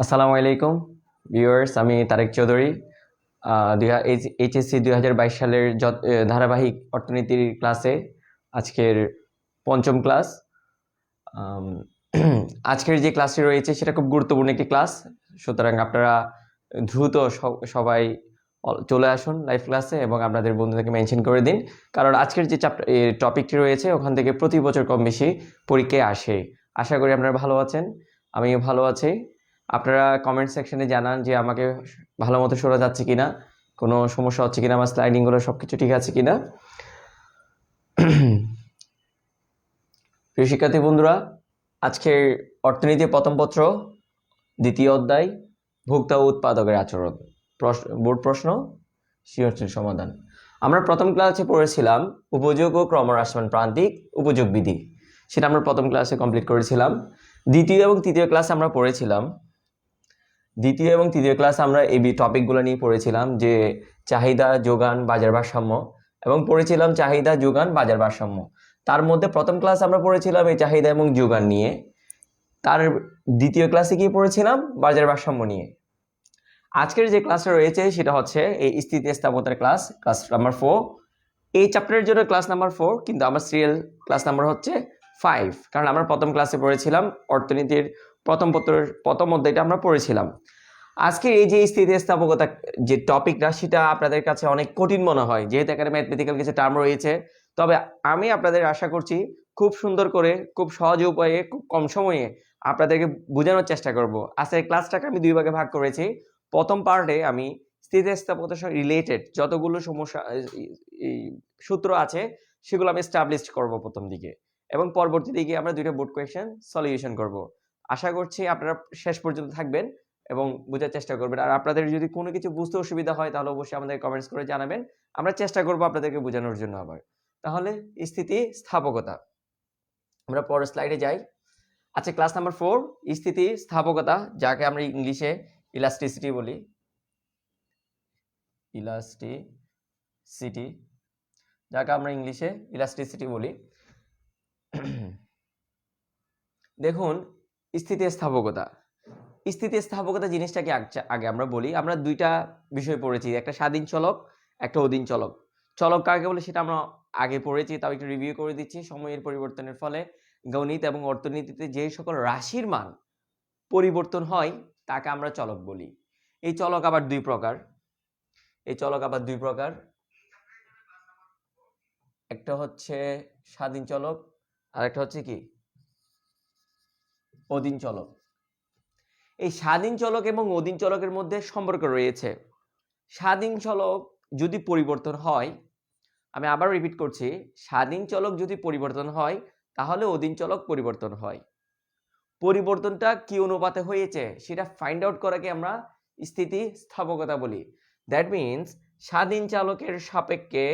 আসসালামু আলাইকুম ভিউয়ার্স, আমি তারেক চৌধুরী। এইচএসসি 2022 সালের ধারাবাহিক অর্থনীতির ক্লাসে আজকের পঞ্চম ক্লাস। আম, আজকের যে ক্লাসটি রয়েছে সেটা খুব গুরুত্বপূর্ণ একটি ক্লাস, সুতরাং আপনারা দ্রুত সবাই চলে আসুন লাইভ ক্লাসে এবং আপনাদের বন্ধুদেরকে মেনশন করে দিন, কারণ আজকের যে টপিকটি রয়েছে ওখান থেকে প্রতি বছর কম বেশি পরীক্ষায় আসে। আশা করি আপনারা ভালো আছেন, আমিও ভালো আছি। আপনারা কমেন্ট সেকশনে জানান যে আমাকে ভালো মতো শোনা যাচ্ছে কিনা, কোনো সমস্যা হচ্ছে কিনা, আমার স্লাইডিংগুলো সব কিছু ঠিক আছে কিনা। প্রিয় শিক্ষার্থী বন্ধুরা, আজকের অর্থনীতি প্রথম পত্র দ্বিতীয় অধ্যায় ভোক্তা ও উৎপাদকের আচরণ, বোর্ড প্রশ্ন, সৃজনশীল সমাধান। আমরা প্রথম ক্লাসে পড়েছিলাম উপযোগ ও ক্রমহ্রাসমান প্রান্তিক উপযোগ বিধি, সেটা আমরা প্রথম ক্লাসে কমপ্লিট করেছিলাম। দ্বিতীয় এবং তৃতীয় ক্লাসে আমরা এই টপিকগুলো নিয়ে পড়েছিলাম, যে চাহিদা, যোগান, বাজার ভারসাম্য, এবং পড়েছিলাম চাহিদা, যোগান, বাজার ভারসাম্য। তার মধ্যে প্রথম ক্লাস আমরা পড়েছিলাম এই চাহিদা এবং যোগান নিয়ে, তার দ্বিতীয় ক্লাসে কি পড়েছিলাম বাজার ভারসাম্য নিয়ে। আজকের যে ক্লাসটা রয়েছে সেটা হচ্ছে এই স্থিতিস্থাপকতার ক্লাস নাম্বার 4। এই চ্যাপ্টারের জন্য ক্লাস নাম্বার 4, কিন্তু আমার সিরিয়াল ক্লাস নাম্বার হচ্ছে 5, কারণ আমরা প্রথম ক্লাসে পড়েছিলাম অর্থনীতির প্রথম অধ্যায়টা আমরা পড়েছিলাম। আজকে এই যে স্থিতিস্থাপকতা যে টপিকটা, সেটা আপনাদের কাছে অনেক কঠিন মনে হয়, যেহেতু এখানে ম্যাথমেটিক্যাল কিছু টার্ম রয়েছে। তবে আমি আপনাদের আশা করছি খুব সুন্দর করে, খুব সহজ উপায়ে, খুব কম সময়ে আপনাদেরকে বোঝানোর চেষ্টা করব। আজকের ক্লাসটাকে আমি দুই ভাগে ভাগ করেছি। প্রথম পার্টে আমি স্থিতিস্থাপকতার সঙ্গে রিলেটেড যতগুলো সমস্যা সূত্র আছে সেগুলো আমি এস্টাবলিশ করব প্রথম দিকে, এবং পরবর্তী দিকে আমরা দুইটা বোর্ড কোয়েশ্চেন সলিউশন করব। আশা করছি আপনারা শেষ পর্যন্ত থাকবেন এবং বোঝার চেষ্টা করবেন। আর আপনাদের যদি কোনো কিছু বুঝতে অসুবিধা হয় তাহলে অবশ্যই আমাদের কমেন্টস করে জানাবেন, আমরা চেষ্টা করব আপনাদেরকে বোঝানোর জন্য। আবার তাহলে স্থিতিস্থাপকতা, আমরা পরের স্লাইডে যাই। আচ্ছা, ক্লাস নাম্বার 4 স্থিতিস্থাপকতা, যাকে আমরা ইংলিশে ইলাস্টিসিটি বলি। দেখুন, স্থিতিস্থাপকতা জিনিসটাকে আগে আমরা বলি। আমরা দুইটা বিষয় পড়েছি, একটা স্বাধীন চলক, একটা অধীন চলক। চলক কাকে বলে সেটা আমরা আগে পড়েছি, তাও একটু রিভিউ করে দিচ্ছি। সময়ের পরিবর্তনের ফলে গণিত এবং অর্থনীতিতে যে সকল রাশির মান পরিবর্তন হয় তাকে আমরা চলক বলি। এই চলক আবার দুই প্রকার। একটা হচ্ছে স্বাধীন চলক, আর একটা হচ্ছে কি অধীন চলক। এই স্বাধীন চলক এবং অধীন চলকের মধ্যে সম্পর্ক রয়েছে। স্বাধীন চলক যদি পরিবর্তন হয়, আমি আবার রিপিট করছি, স্বাধীন চলক যদি পরিবর্তন হয় তাহলে অধীন চলক পরিবর্তন হয়। পরিবর্তনটা কি অনুপাতে হয়েছে সেটা ফাইন্ড আউট করাকে আমরা স্থিতিস্থাপকতা বলি। দ্যাট মিনস স্বাধীন চলকের সাপেক্ষে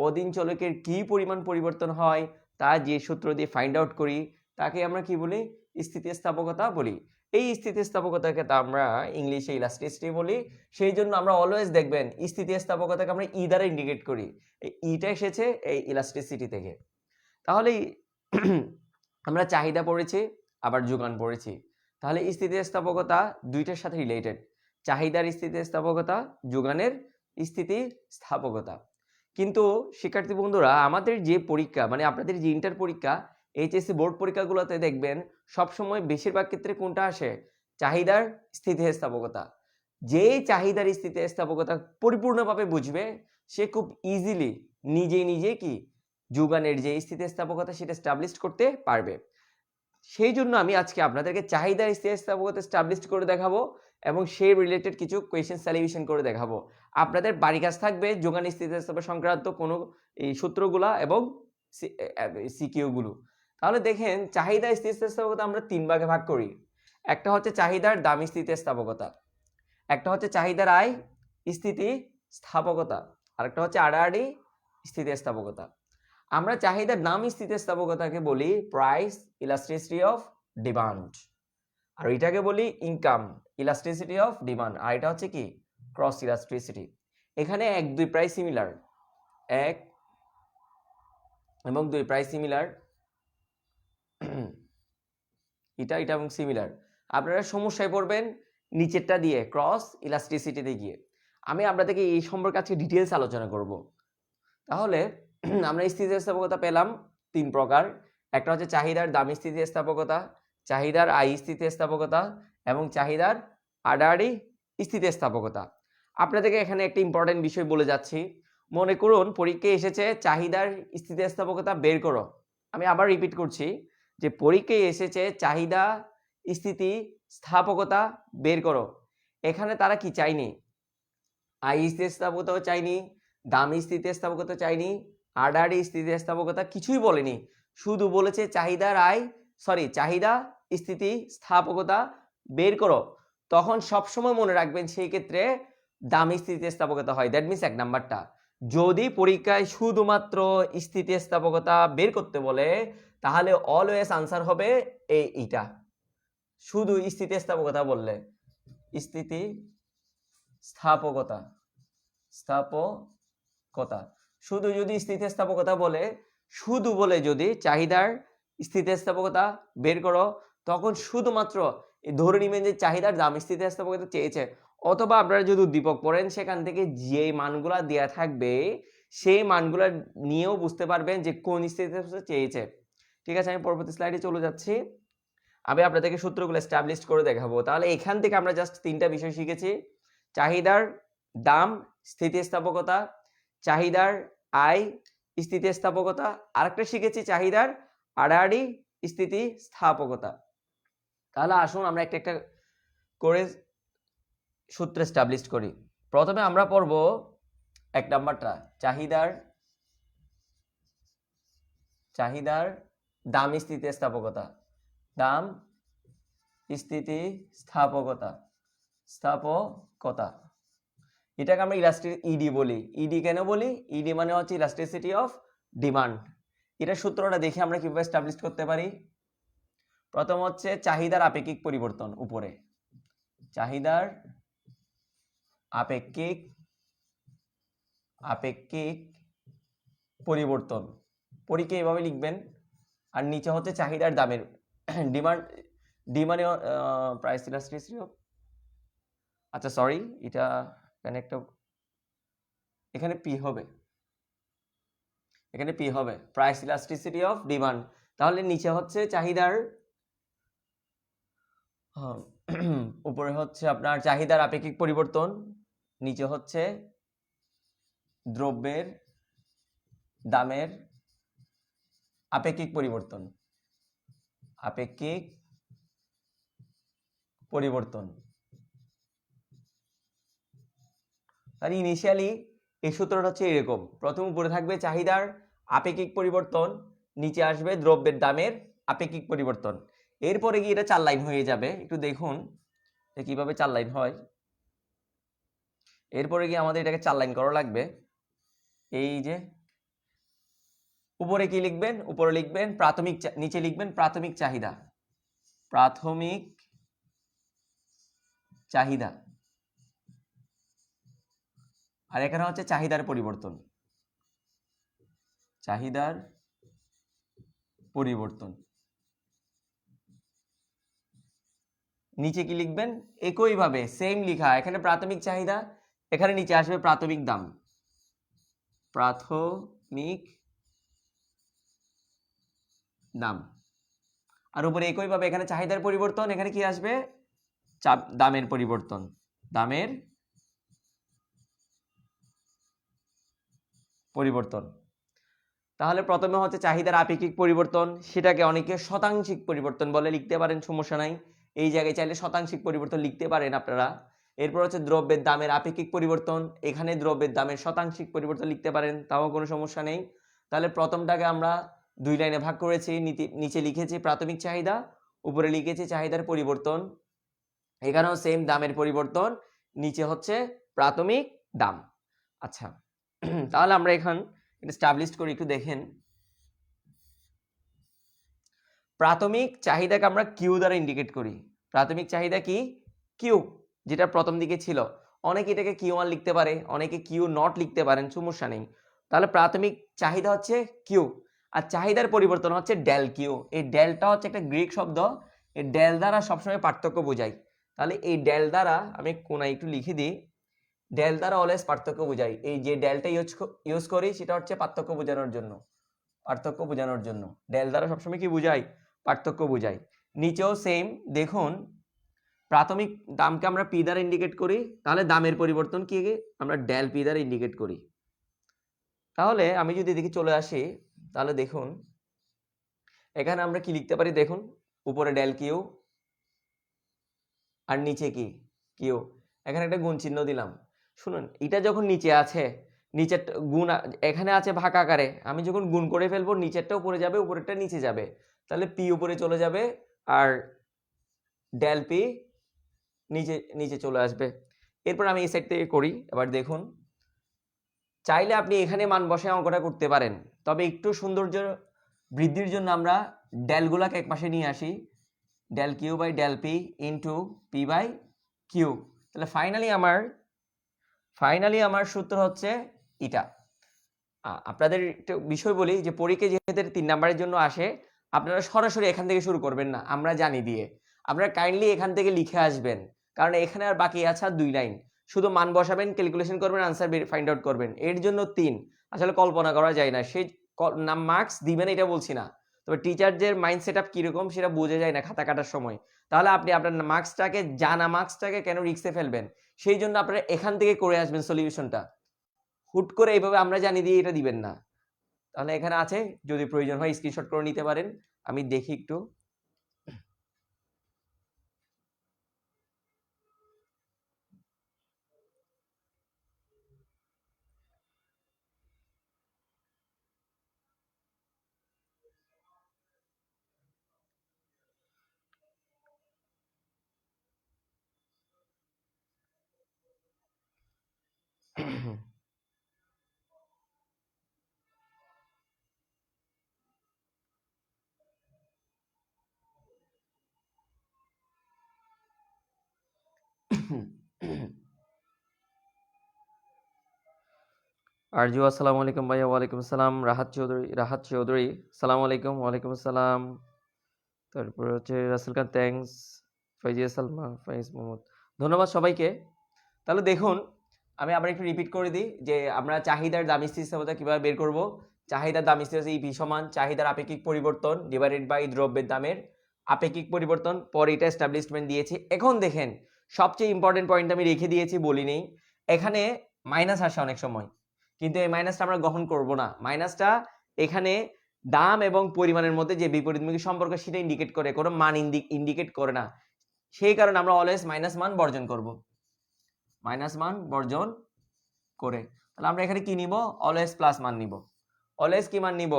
অধীন চলকের কি পরিমাণ পরিবর্তন হয় তা যে সূত্র দিয়ে ফাইন্ড আউট করি তাকে আমরা কি বলি, স্থিতিস্থাপকতা বলি। এই স্থিতিস্থাপকতাকে আমরা ইংলিশে ইলাস্টিসিটি বলি। সেই জন্য আমরা অলওয়েজ দেখবেন স্থিতিস্থাপকতাকে আমরা ই দ্বারা ইন্ডিকেট করি। এই ইটা এসেছে এই ইলাস্টিসিটি থেকে। তাহলে আমরা চাহিদা পড়েছি, আবার যোগান পড়েছি। তাহলে স্থিতিস্থাপকতা দুইটার সাথে রিলেটেড, চাহিদার স্থিতিস্থাপকতা, যোগানের স্থিতিস্থাপকতা। কিন্তু শিক্ষার্থী বন্ধুরা, আমাদের যে পরীক্ষা, মানে আপনাদের যে ইন্টার পরীক্ষা, এইচএসসি বোর্ড পরীক্ষাগুলোতে দেখবেন সবসময় বেশিরভাগ ক্ষেত্রে কোনটা আসে, চাহিদার স্থিতিস্থাপকতা। যেই চাহিদার স্থিতিস্থাপকতা পরিপূর্ণভাবে বুঝবে সে খুব ইজিলি নিজে কি যোগানের যে স্থিতিস্থাপকতা সেটা এস্টাবলিশ করতে পারবে। সেই জন্য আমি আজকে আপনাদেরকে চাহিদার স্থিতিস্থাপকতা এস্টাবলিশ করে দেখাবো এবং সেই রিলেটেড কিছু কোয়েশ্চেন সলিউশন করে দেখাবো। আপনাদের বাড়ি কাজ থাকবে যোগান স্থিতিস্থাপকতা সংক্রান্ত কোনো এই সূত্রগুলা এবং সিকিউ গুলো। তাহলে দেখেন, চাহিদা স্থিতিস্থাপকতা আমরা তিন ভাগে ভাগ করি। একটা হচ্ছে চাহিদার দাম স্থিতিস্থাপকতা, একটা হচ্ছে চাহিদার আয় স্থিতিস্থাপকতা, আরেকটা হচ্ছে আড়াআড়ি স্থিতিস্থাপকতা। আমরা চাহিদার দাম স্থিতিস্থাপকতাকে বলি প্রাইস ইলাস্টিসিটি অফ ডিমান্ড, আর এটাকে বলি ইনকাম ইলাস্টিসিটি অফ ডিমান্ড, আর এটা হচ্ছে কি ক্রস ইলাস্টিসিটি। এখানে এক দুই প্রায় সিমিলার, এক এবং দুই প্রায় সিমিলার, এটা এবং সিমিলার। আপনারা সমস্যায় পড়বেন নিচেরটা দিয়ে ক্রস ইলাস্টিসিটিতে গিয়ে। আমি আপনাদেরকে এই সম্পর্কে আজকে ডিটেলস আলোচনা করব। তাহলে আমরা স্থিতিস্থাপকতা পেলাম 3 প্রকার। একটা হচ্ছে চাহিদার দামি স্থিতিস্থাপকতা, চাহিদার আই স্থিতিস্থাপকতা এবং চাহিদার আডাআডি স্থিতিস্থাপকতা। আপনাদেরকে এখানে একটা ইম্পর্টেন্ট বিষয় বলে যাচ্ছি। মনে করুন পরীক্ষায় এসেছে চাহিদার স্থিতিস্থাপকতা বের করো। আমি আবার রিপিট করছি যে পরীক্ষায় এসেছে চাহিদা স্থিতিস্থাপকতা বের করো। এখানে তারা কি চায়নি? আই স্থিতিস্থাপকতাও চায়নি, দামি স্থিতিস্থাপকতা চায়নি, আডাআডি স্থিতিস্থাপকতা কিছুই বলেনি। শুধু বলেছে চাহিদা স্থিতিস্থাপকতা বের করো। তখন সবসময় মনে রাখবেন সেই ক্ষেত্রে দামি স্থিতিস্থাপকতা হয়। দ্যাট মিনস 1 নাম্বারটা। যদি পরীক্ষায় শুধুমাত্র স্থিতিস্থাপকতা বের করতে বলে তাহলে অলওয়েজ আনসার হবে এইটা। শুধু স্থিতিস্থাপকতা বললে স্থিতিস্থাপকতা শুধু যদি স্থিতিস্থাপকতা বলে, শুধু বলে যদি চাহিদার স্থিতিস্থাপকতা বের করো, তখন শুধুমাত্র ধরে নেবেন যে চাহিদার দাম স্থিতিস্থাপকতা চেয়েছে। অথবা আপনারা যদি উদ্দীপক পড়েন সেখান থেকে যে মানগুলা দেয়া থাকবে সেই মানগুলা নিয়েও বুঝতে পারবেন যে কোন স্থিতিস্থাপকতা চেয়েছে। ঠিক আছে, আমি পরবর্তী স্লাইডে চলে যাচ্ছি। আমি আপনাদেরকে সূত্রগুলো এস্টাবলিশ করে দেখাবো। তাহলে এখান থেকে আমরা জাস্ট 3টা বিষয় শিখেছি: চাহিদার দাম স্থিতিস্থাপকতা, চাহিদার আয় স্থিতিস্থাপকতা, আরেকটা শিখেছি চাহিদার আড়াআড়ি স্থিতিস্থাপকতা। তাহলে আসুন আমরা একটা একটা করে সূত্র এস্টাবলিশ করি। প্রথমে আমরা পড়ব 1 নাম্বারটা, চাহিদার দাম স্থিতিস্থাপকতা। এটাকে আমরা ইডি বলি। ইডি কেন বলি? ইডি মানে হচ্ছে ইলাস্টিসিটি অফ ডিমান্ড। এটা সূত্রটা দেখে আমরা কিভাবে এস্টাবলিশ করতে পারি? প্রথম হচ্ছে চাহিদার আপেক্ষিক পরিবর্তন। উপরে চাহিদার আপেক্ষিক পরিবর্তন পরীক্ষা এভাবে লিখবেন। আর নিচে হচ্ছে চাহিদার দামের ডিমান্ড প্রাইস ইলাস্টিসিটি অফ, আচ্ছা সরি, এটা এখানে পি হবে প্রাইস ইলাস্টিসিটি অফ ডিমান্ড। তাহলে নিচে হচ্ছে চাহিদার, উপরে হচ্ছে আপনার চাহিদার আপেক্ষিক পরিবর্তন, নিচে হচ্ছে দ্রব্যের দামের আপেক্ষিক পরিবর্তন। তাহলে ইনিশিয়ালি এই সূত্রটা হচ্ছে এরকম: প্রথম উপরে থাকবে চাহিদার আপেক্ষিক পরিবর্তন, নিচে আসবে দ্রব্যের দামের আপেক্ষিক পরিবর্তন। এরপরে গিয়ে এটা 4 লাইন হয়ে যাবে। একটু দেখুন কিভাবে 4 লাইন হয়। এরপরে গিয়ে আমাদের এটাকে 4 লাইন করা লাগবে। এই যে উপরে কি লিখবেন? উপরে লিখবেন প্রাথমিক, নিচে লিখবেন প্রাথমিক চাহিদা, আর এখানে হচ্ছে চাহিদার পরিবর্তন। নিচে কি লিখবেন? একইভাবে সেম লিখা, এখানে প্রাথমিক চাহিদা, এখানে নিচে আসবে প্রাথমিক দাম, আর উপরে একইভাবে এখানে চাহিদার পরিবর্তন, এখানে কি আসবে? দামের পরিবর্তন। তাহলে প্রথমে হচ্ছে চাহিদার আপেক্ষিক পরিবর্তন, সেটাকে অনেকে শতাংশিক পরিবর্তন বলে, লিখতে পারেন, সমস্যা নাই। এই জায়গায় চাইলে শতাংশিক পরিবর্তন লিখতে পারেন আপনারা। এরপর হচ্ছে দ্রব্যের দামের আপেক্ষিক পরিবর্তন, এখানে দ্রব্যের দামের শতাংশিক পরিবর্তন লিখতে পারেন, তাও কোনো সমস্যা নেই। তাহলে প্রথমটাকে আমরা 2 লাইনে ভাগ করেছি। নিচে লিখেছি প্রাথমিক চাহিদা, উপরে লিখেছি চাহিদার পরিবর্তন। এখানেও সেম দামের পরিবর্তন, নিচে হচ্ছে প্রাথমিক দাম। আচ্ছা, তাহলে আমরা এখন এস্টাবলিশ করি, একটু দেখেন। প্রাথমিক চাহিদাকে আমরা কিউ দ্বারা ইন্ডিকেট করি। প্রাথমিক চাহিদা কি? কিউ, যেটা প্রথম দিকে ছিল। অনেকে এটাকে কিউ1 লিখতে পারে, অনেকে কিউ0 লিখতে পারেন, সমস্যা নেই। তাহলে প্রাথমিক চাহিদা হচ্ছে কিউ, আর চাহিদার পরিবর্তন হচ্ছে ডেল কিউ। এই ডেলটা হচ্ছে একটা গ্রিক শব্দ, এই ডেল দ্বারা সবসময় পার্থক্য বোঝায়। তাহলে এই ডেল দ্বারা আমি কোনায় একটু লিখে দিই, ডেল দ্বারা অলওয়েজ পার্থক্য বোঝাই। এই যে ডেলটা ইউজ করি সেটা হচ্ছে পার্থক্য বোঝানোর জন্য, পার্থক্য বোঝানোর জন্য ডেল দ্বারা সবসময় কি বোঝাই? পার্থক্য বোঝাই। নিচেও সেম, দেখুন প্রাথমিক দামকে আমরা পি দ্বারা ইন্ডিকেট করি, তাহলে দামের পরিবর্তন কি আমরা ডেল পি দ্বারা ইন্ডিকেট করি। তাহলে আমি যদি এদিকে চলে আসি, তাহলে দেখুন এখানে আমরা কি লিখতে পারি, দেখুন উপরে ডেল কিউ আর নিচে কি কিউ, এখানে একটা গুণ চিহ্ন দিলাম। শুনুন এটা যখন নিচে আছে, নিচের গুণ এখানে আছে ভাগ আকারে, আমি যখন গুণ করে ফেলবো নিচেরটা উপরে যাবে, উপরেরটা নিচে যাবে, তাহলে পি উপরে চলে যাবে আর ডেল পি নিচে নিচে চলে আসবে। এরপর আমি এই সাইড থেকে করি। এবার দেখুন চাইলে আপনি এখানে মান বসে অঙ্কটা করতে পারেন, তবে একটু সৌন্দর্য বৃদ্ধির জন্য আমরা ডেলগুলাকে এক পাশে নিয়ে আসি, del q by del p into p by q. তাহলে ফাইনালি আমার সূত্র হচ্ছে এটা। আপনাদের একটা বিষয় বলি যে পরীক্ষা যেহেতু 3 নাম্বারের জন্য আসে, আপনারা সরাসরি এখান থেকে শুরু করবেন না, আমরা জানি দিয়ে আপনারা কাইন্ডলি এখান থেকে লিখে আসবেন, কারণ এখানে আর বাকি আছে 2 লাইন, শুধু মান বসাবেন, ক্যালকুলেশন করবেন, আনসার ফাইন্ড আউট করবেন। এর জন্য 3 আসলে কল্পনা করা যায় না, সেই নাম মার্কস দিবেন এটা বলছি না, তবে টিচারদের মাইন্ড সেট আপ কিরকম সেটা বোঝা যায় না খাতা কাটার সময়। তাহলে আপনি আপনার মার্কসটাকে, জানা মার্কসটাকে কেন রিস্কে ফেলবেন? সেই জন্য আপনারা এখান থেকে করে আসবেন সলিউশনটা, হুট করে এইভাবে আমরা জানি দিয়ে এটা দিবেন না। তাহলে এখানে আছে, যদি প্রয়োজন হয় স্ক্রিনশট করে নিতে পারেন। আমি দেখি একটু। আরজু আসসালামু আলাইকুম ভাইয়া। ওয়ালাইকুম আসসালাম। রাহাত চৌধুরী আসসালামু আলাইকুম। ওয়ালাইকুম আসসালাম। তারপর হচ্ছে রাসেল খান, থ্যাঙ্কস। ফাইজিয়া সালমা, ফাইজ মোহাম্মদ, ধন্যবাদ সবাইকে। তাহলে দেখুন আমি আবার একটু রিপিট করে দিই যে আমরা চাহিদার দাম স্থিতিস্থাপকতা কিভাবে বের করব। চাহিদার দাম স্থিতিস্থাপকতা ইপি সমান চাহিদার আপেক্ষিক পরিবর্তন ডিভাইডেড বাই দ্রব্যের দামের আপেক্ষিক পরিবর্তন। পরে এটা এস্টাবলিশমেন্ট দিয়েছি। এখন দেখেন সবচেয়ে ইম্পর্টেন্ট পয়েন্ট আমি রেখে দিয়েছি, বলি নেই, এখানে মাইনাস আসে অনেক সময়, কিন্তু এই মাইনাসটা আমরা গ্রহণ করব না। মাইনাসটা এখানে দাম এবং পরিমাণের মধ্যে যে বিপরীতমুখী সম্পর্ক সেটা ইন্ডিকেট করে, কোনো মান ইন্ডিকেট করে না। সেই কারণে আমরা অলওয়েজ মাইনাস মান বর্জন করব, মাইনাস মান বর্জন করে। তাহলে আমরা এখানে কি নিব? অলওয়েজ প্লাস মান নিব। অলওয়েজ কি মান নিব?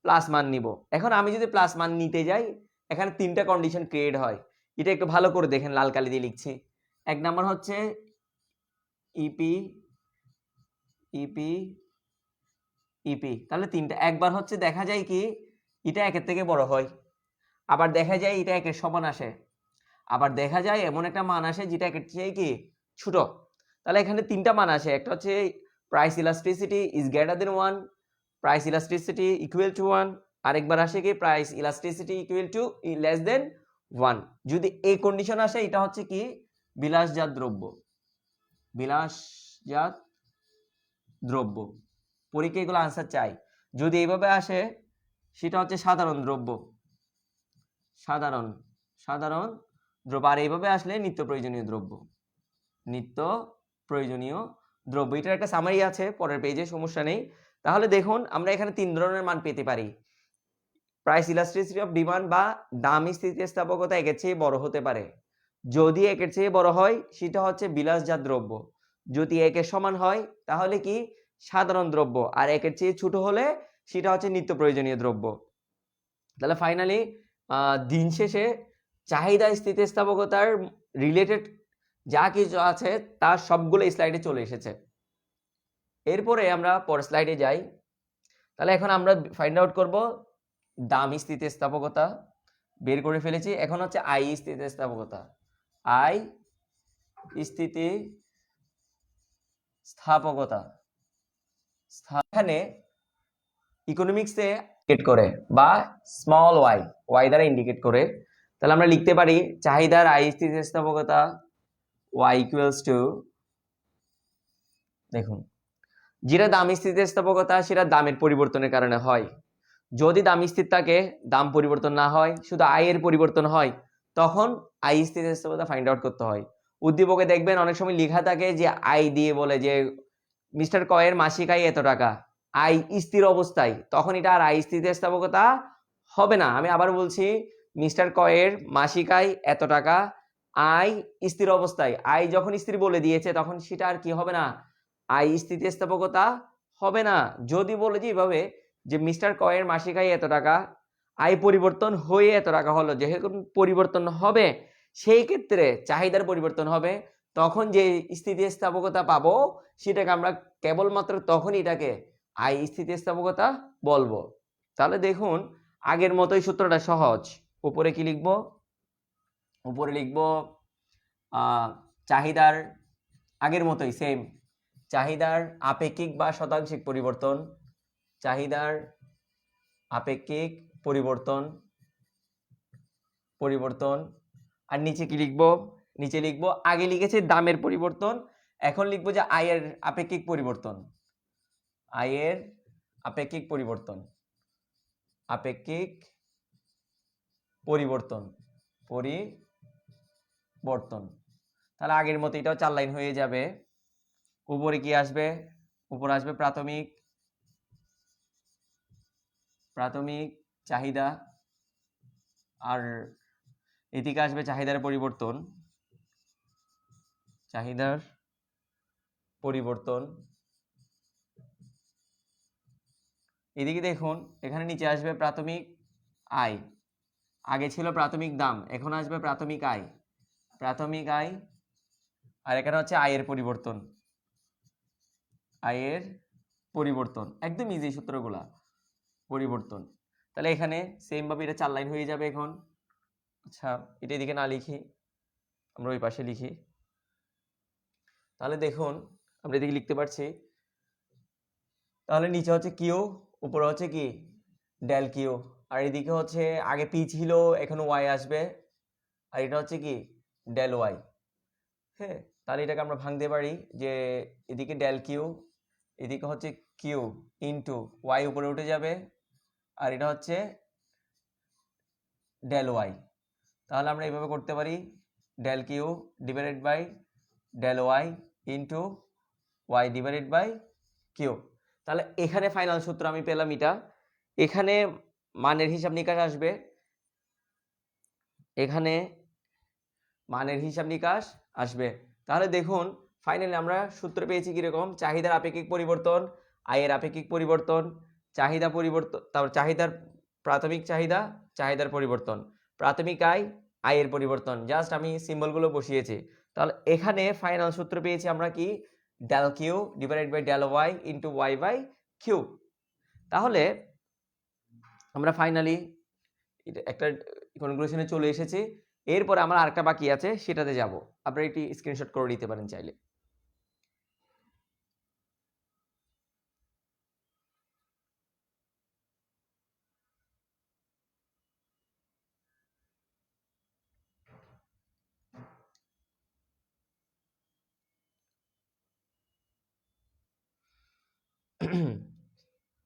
প্লাস মান নিব। এখন আমি যদি প্লাস মান নিতে যাই, এখানে 3টা কন্ডিশন ক্রিয়েট হয়। এটা একটু ভালো করে দেখেন, লাল কালি দিয়ে লিখছি। এক নাম্বার হচ্ছে ইপি ইপি ইপি, তাহলে 3টা। একবার হচ্ছে দেখা যায় কি এটা 1-এর থেকে বড় হয়, আবার দেখা যায় এটা 1-এর সমান আসে, আবার দেখা যায় এমন একটা মান আসে যেটা 1-এর চেয়ে কি ছোট। তাহলে এখানে 3টা মান আসে। একটা হচ্ছে price elasticity is greater than 1, price elasticity equal to 1, আরেকবার আসে কি price elasticity equal to less than 1। যদি এই কন্ডিশন আসে এটা হচ্ছে কি বিলাসজাত দ্রব্য, বিলাসজাত দ্রব্য। পরীক্ষা এগুলো আনসার চাই। যদি এইভাবে আসে সেটা হচ্ছে সাধারণ দ্রব্য, সাধারণ দ্রব্য। আর এইভাবে আসলে নিত্য প্রয়োজনীয় দ্রব্য, নিত্য প্রয়োজনীয় দ্রব্য। এটার একটা সামারি আছে পরের পেজে, সমস্যা নেই। তাহলে দেখুন আমরা এখানে 3 ধরনের মান পেতে পারি। প্রাইস ইলাস্টিসিটি অফ ডিমান্ড বা দাম স্থিতিস্থাপকতা 1-এর চেয়ে বড় হতে পারে। যদি 1-এর চেয়ে বড় হয় সেটা হচ্ছে বিলাসজাত দ্রব্য, যদি 1-এর সমান হয় তাহলে কি সাধারণ দ্রব্য, আর 1-এর চেয়ে ছোট হলে সেটা হচ্ছে নিত্য প্রয়োজনীয় দ্রব্য। তাহলে ফাইনালি দিন শেষে চাহিদা স্থিতিস্থাপকতার রিলেটেড যা কিছু আছে তার সবগুলো স্লাইডে চলে এসেছে। এরপরে আমরা পরের স্লাইডে যাই। তাহলে এখন আমরা ফাইন্ড আউট করব দাম স্থিতিস্থাপকতা, বের করে ফেলেছি। এখন হচ্ছে আই স্থিতিস্থাপকতা, আই স্থিতিস্থাপকতা। এখানে ইকোনমিক্সে ইন্ডিকেট করে বা স্মল ওয়াই দ্বারা ইন্ডিকেট করে। তাহলে আমরা লিখতে পারি চাহিদার আই স্থিতিস্থাপকতা y ইকুয়ালস টু, দেখুন যেটা দাম স্থিতিস্থাপকতা সেটা দামের পরিবর্তনের কারণে হয়। যদি দাম স্থির থাকে, দাম পরিবর্তন না হয়, শুধু আয়ের পরিবর্তন হয়, তখন আই স্থিতিস্থাপকতা ফাইন্ড আউট করতে হয়। উদ্দীপকে দেখবেন অনেক সময় লেখা থাকে যে আই দিয়ে বলে যে মিস্টার কয়ের মাসিক আয় এত টাকা, আই স্থির অবস্থায়, তখন এটা আর আই স্থিতিস্থাপকতা হবে না। আমি আবার বলছি, মিস্টার কয়ের মাসিক আয় এত টাকা, আয় স্থির অবস্থায়, আয় যখন স্থির বলে দিয়েছে তখন সেটা আর কি হবে না, আই স্থিতিস্থাপকতা হবে না। যদি বলে যে এইভাবে যে মিস্টার কয়ের মাসিক আয় এত টাকা, আয় পরিবর্তন হয়ে এত টাকা হলো, যেহেতু পরিবর্তন হবে সেই ক্ষেত্রে চাহিদার পরিবর্তন হবে, তখন যে স্থিতিস্থাপকতা পাবো সেটাকে আমরা কেবলমাত্র তখনই এটাকে আই স্থিতিস্থাপকতা বলবো। তাহলে দেখুন আগের মতোই সূত্রটা সহজ। উপরে কি লিখবো? উপরে লিখবো চাহিদার আগের মতোই সেম, চাহিদার আপেক্ষিক বা শতাংশিক পরিবর্তন, চাহিদার আপেক্ষিক পরিবর্তন পরিবর্তন। আর নিচে কি লিখবো? নিচে লিখবো আগে লিখেছে দামের পরিবর্তন, এখন লিখবো যে আয়ের আপেক্ষিক পরিবর্তন, আয়ের আপেক্ষিক পরিবর্তন, আপেক্ষিক পরিবর্তন পরিবর্তন। তাহলে আগের মতো এটাও 4 লাইন হয়ে যাবে। উপরে কি আসবে? উপরে আসবে প্রাথমিক চাহিদা, আর এদিকে আসবে চাহিদার পরিবর্তন, চাহিদার পরিবর্তন। এদিকে দেখুন এখানে নিচে আসবে প্রাথমিক আয়, আগে ছিল প্রাথমিক দাম, এখন আসবে প্রাথমিক আয়, প্রাথমিক আয়। আর এখানে হচ্ছে আয়ের পরিবর্তন, আয়ের পরিবর্তন। একদম ইজি সূত্রগুলা, পরিবর্তন। তাহলে এখানে সেম ভাবে এটা 4 লাইন হয়ে যাবে এখন। আচ্ছা এটা এদিকে না লিখি, আমরা ওই পাশে লিখি। তাহলে দেখুন আমরা এদিকে লিখতে পারছি, তাহলে নিচে হচ্ছে কিউ, উপরে হচ্ছে কি ডেল কিউ, আর এদিকে হচ্ছে আগে পি ছিল এখন ওয়াই আসবে, আর এটা হচ্ছে কি ডেল ওয়াই। হ্যাঁ, তাহলে এটাকে আমরা ভাঙতে পারি যে এদিকে ডেল কিউ, এদিকে হচ্ছে কিউ ইন্টু ওয়াই উপরে উঠে যাবে, আর এটা হচ্ছে ডেল ওয়াই। তাহলে আমরা এইভাবে করতে পারি del q divided by del y into y divided by q. তাহলে এখানে ফাইনাল সূত্র আমি পেলাম এটা। এখানে মানের হিসাব নিকাশ আসবে, এখানে মানের হিসাব নিকাশ আসবে। তাহলে দেখুন ফাইনালি আমরা সূত্র পেয়েছি কিরকম, চাহিদার আপেক্ষিক পরিবর্তন, আয়ের আপেক্ষিক পরিবর্তন, চাহিদা পরিবর্তন, তারপর চাহিদার প্রাথমিক চাহিদা, চাহিদার পরিবর্তন, প্রাথমিক আয়, আয়ের পরিবর্তন। জাস্ট আমি সিম্বলগুলো বসিয়েছি। তাহলে এখানে ফাইনাল সূত্র পেয়েছি আমরা কি, del q divided by del y into y by q. তাহলে আমরা ফাইনালি একটা কনক্লুশনে চলে এসেছি। এরপরে আমার আরেকটা বাকি আছে, সেটাতে যাব। আপনারা একটি স্ক্রিনশট করে নিতে পারেন চাইলে।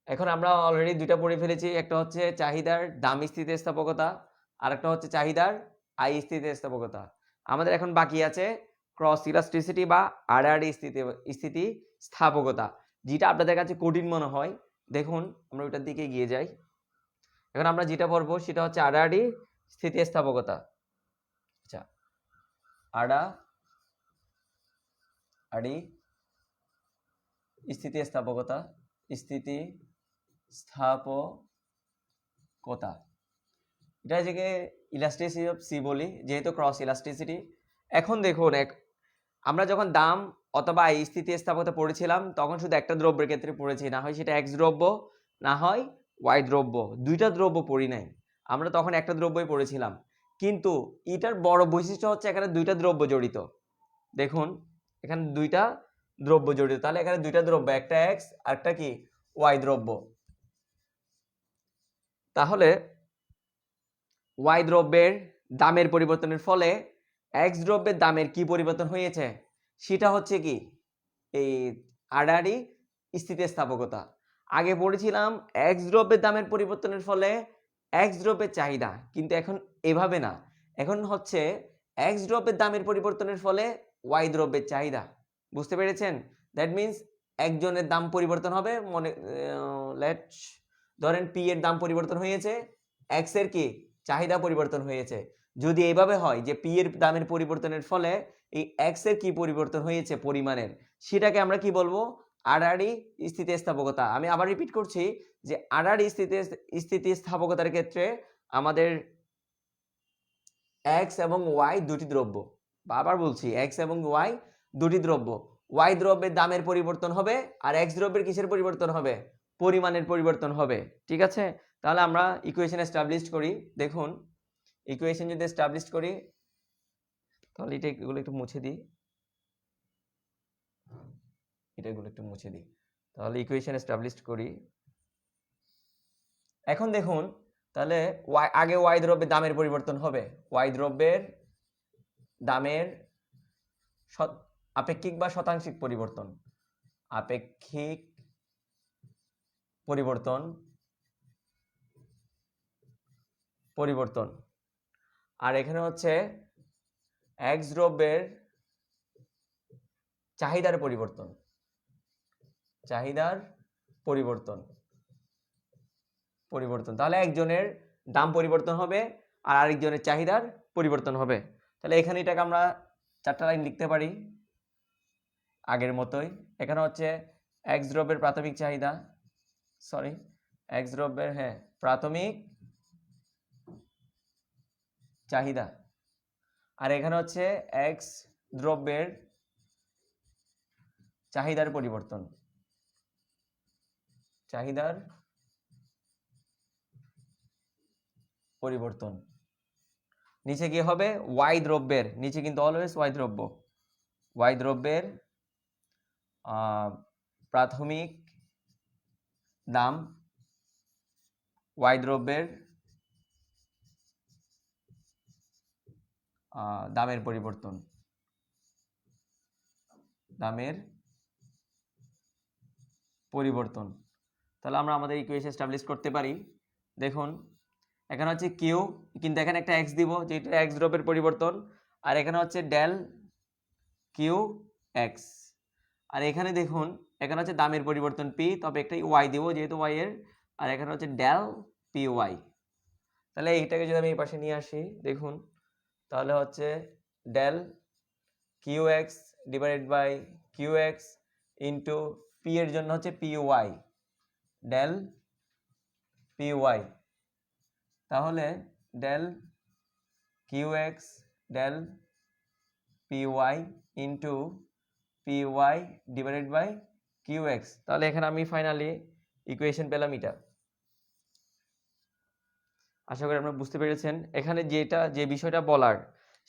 এখন আমরা অলরেডি দুইটা পড়ে ফেলেছি, একটা হচ্ছে চাহিদার দাম স্থিতিস্থাপকতা, আর একটা হচ্ছে চাহিদার আয় স্থিতিস্থাপকতা। আমাদের এখন বাকি আছে ক্রস ইলাস্টিসিটি বা আড়াআড়ি স্থিতিস্থাপকতা, যেটা আপনাদের কাছে কঠিন মনে হয়। দেখুন আমরা ওইটার দিকে এগিয়ে যাই। এখন আমরা যেটা পড়বো সেটা হচ্ছে আড়াআড়ি স্থিতিস্থাপকতা। আচ্ছা, আড়াআড়ি স্থিতিস্থাপকতা, স্থিতিস্থাপকতা, এটা যে ইলাস্টিসিটি অফ সি বলি, যেহেতু ক্রস ইলাস্টিসিটি। এখন দেখুন আমরা যখন দাম অথবা স্থিতিস্থাপকতা পড়েছিলাম তখন শুধু একটা দ্রব্যের ক্ষেত্রে পড়েছি, না হয় সেটা এক্স দ্রব্য, না হয় ওয়াই দ্রব্য, দুইটা দ্রব্য পড়ি নাই আমরা, তখন একটা দ্রব্যই পড়েছিলাম। কিন্তু এটার বড় বৈশিষ্ট্য হচ্ছে এখানে দুইটা দ্রব্য জড়িত। দেখুন এখানে দুইটা দ্রব্য জড়িত, তাহলে এখানে দুইটা দ্রব্য, একটা এক্স আর একটা কি ওয়াই দ্রব্য। তাহলে ওয়াই দ্রব্যের দামের পরিবর্তনের ফলে এক্স দ্রব্যের দামের কি পরিবর্তন হয়েছে সেটা হচ্ছে কি এই আড়াআড়ি স্থিতিস্থাপকতা। আগে পড়েছিলাম এক্স দ্রব্যের দামের পরিবর্তনের ফলে এক্স দ্রব্যের চাহিদা, কিন্তু এখন এভাবে না, এখন হচ্ছে এক্স দ্রব্যের দামের পরিবর্তনের ফলে ওয়াই দ্রব্যের চাহিদা। বুঝতে পেরেছেন? দ্যাট মিনস একজনের দাম পরিবর্তন হবে, মনে লেটস ধরেন পি এর দাম পরিবর্তন হয়েছে, এক্স এর কি চাহিদা পরিবর্তন হয়েছে। যদি এইভাবে হয় যে পি এর দামের পরিবর্তনের ফলে এই এক্স এর কি পরিবর্তন হয়েছে পরিমাণের, সেটাকে আমরা কি বলবো? আড়াআড়ি স্থিতিস্থাপকতা। আমি আবার রিপিট করছি যে আড়াআড়ি স্থিতিস্থাপকতার ক্ষেত্রে আমাদের এক্স এবং ওয়াই দুটি দ্রব্য, বারবার বলছি এক্স এবং ওয়াই দুটি দ্রব্য, ওয়াই দ্রব্যের দামের পরিবর্তন হবে আর এক্স দ্রব্যের কিসের পরিবর্তন হবে? পরিমাণের পরিবর্তন হবে। ঠিক আছে, তাহলে আমরা ইকুয়েশন এস্টাবলিশ করি। দেখুন ইকুয়েশন যদি এস্টাবলিশ করি তাহলে এগুলো একটু মুছে দিই, এগুলো একটু মুছে দিই, তাহলে ইকুয়েশন এস্টাবলিশ করি। এখন দেখুন তাহলে আগে ওয়াই দ্রব্যের দামের পরিবর্তন হবে, ওয়াই দ্রব্যের দামের আপেক্ষিক বা শতাংশিক পরিবর্তন, আপেক্ষিক পরিবর্তন পরিবর্তন আর এখানে হচ্ছে এক্স দ্রব্যের চাহিদার পরিবর্তন, চাহিদার পরিবর্তন পরিবর্তন তাহলে একজনের দাম পরিবর্তন হবে আর আরেকজনের চাহিদার পরিবর্তন হবে। তাহলে এখানে এটাকে আমরা 4টা লাইন লিখতে পারি আগের মতোই। এখানে হচ্ছে এক্স দ্রব্যের প্রাথমিক চাহিদা, সরি এক্স দ্রব্যের প্রাথমিক চাহিদা, আর এখানে হচ্ছে এক্স দ্রব্যের চাহিদার পরিবর্তন, চাহিদার পরিবর্তন। নিচে কি হবে? ওয়াই দ্রব্যের, নিচে কিন্তু অলওয়েজ ওয়াই দ্রব্য, ওয়াই দ্রব্যের প্রাথমিক দাম, ওয়াই দ্রব্যের দামের পরিবর্তন, দামের পরিবর্তন। তাহলে আমরা আমাদের ইকুয়েশন এস্টাবলিশ করতে পারি। দেখুন এখানে হচ্ছে কিউ, কিন্তু এখানে একটা এক্স দিব যেটা এক্স দ্রব্যের পরিবর্তন, আর এখানে হচ্ছে ডেল কিউ এক্স, আর এখানে দেখুন এখানে হচ্ছে দামের পরিবর্তন পি, তবে একটা ওয়াই দিব যেহেতু ওয়াই এর, আর এখানে হচ্ছে ডেল পি ওয়াই। তাহলে এইটাকে যদি আমি এই পাশে নিয়ে আসি দেখুন তাহলে হচ্ছে del Q X divided by Q X into P এর জন্য হচ্ছে P Y, del P Y. তাহলে del Q X del P Y into P Y divided by Q X. তাহলে এখানে আমি ফাইনালি ইকুয়েশন পেলাম এটা। আশা করি আপনারা বুঝতে পেরেছেন। এখানে যে বিষয়টা বলার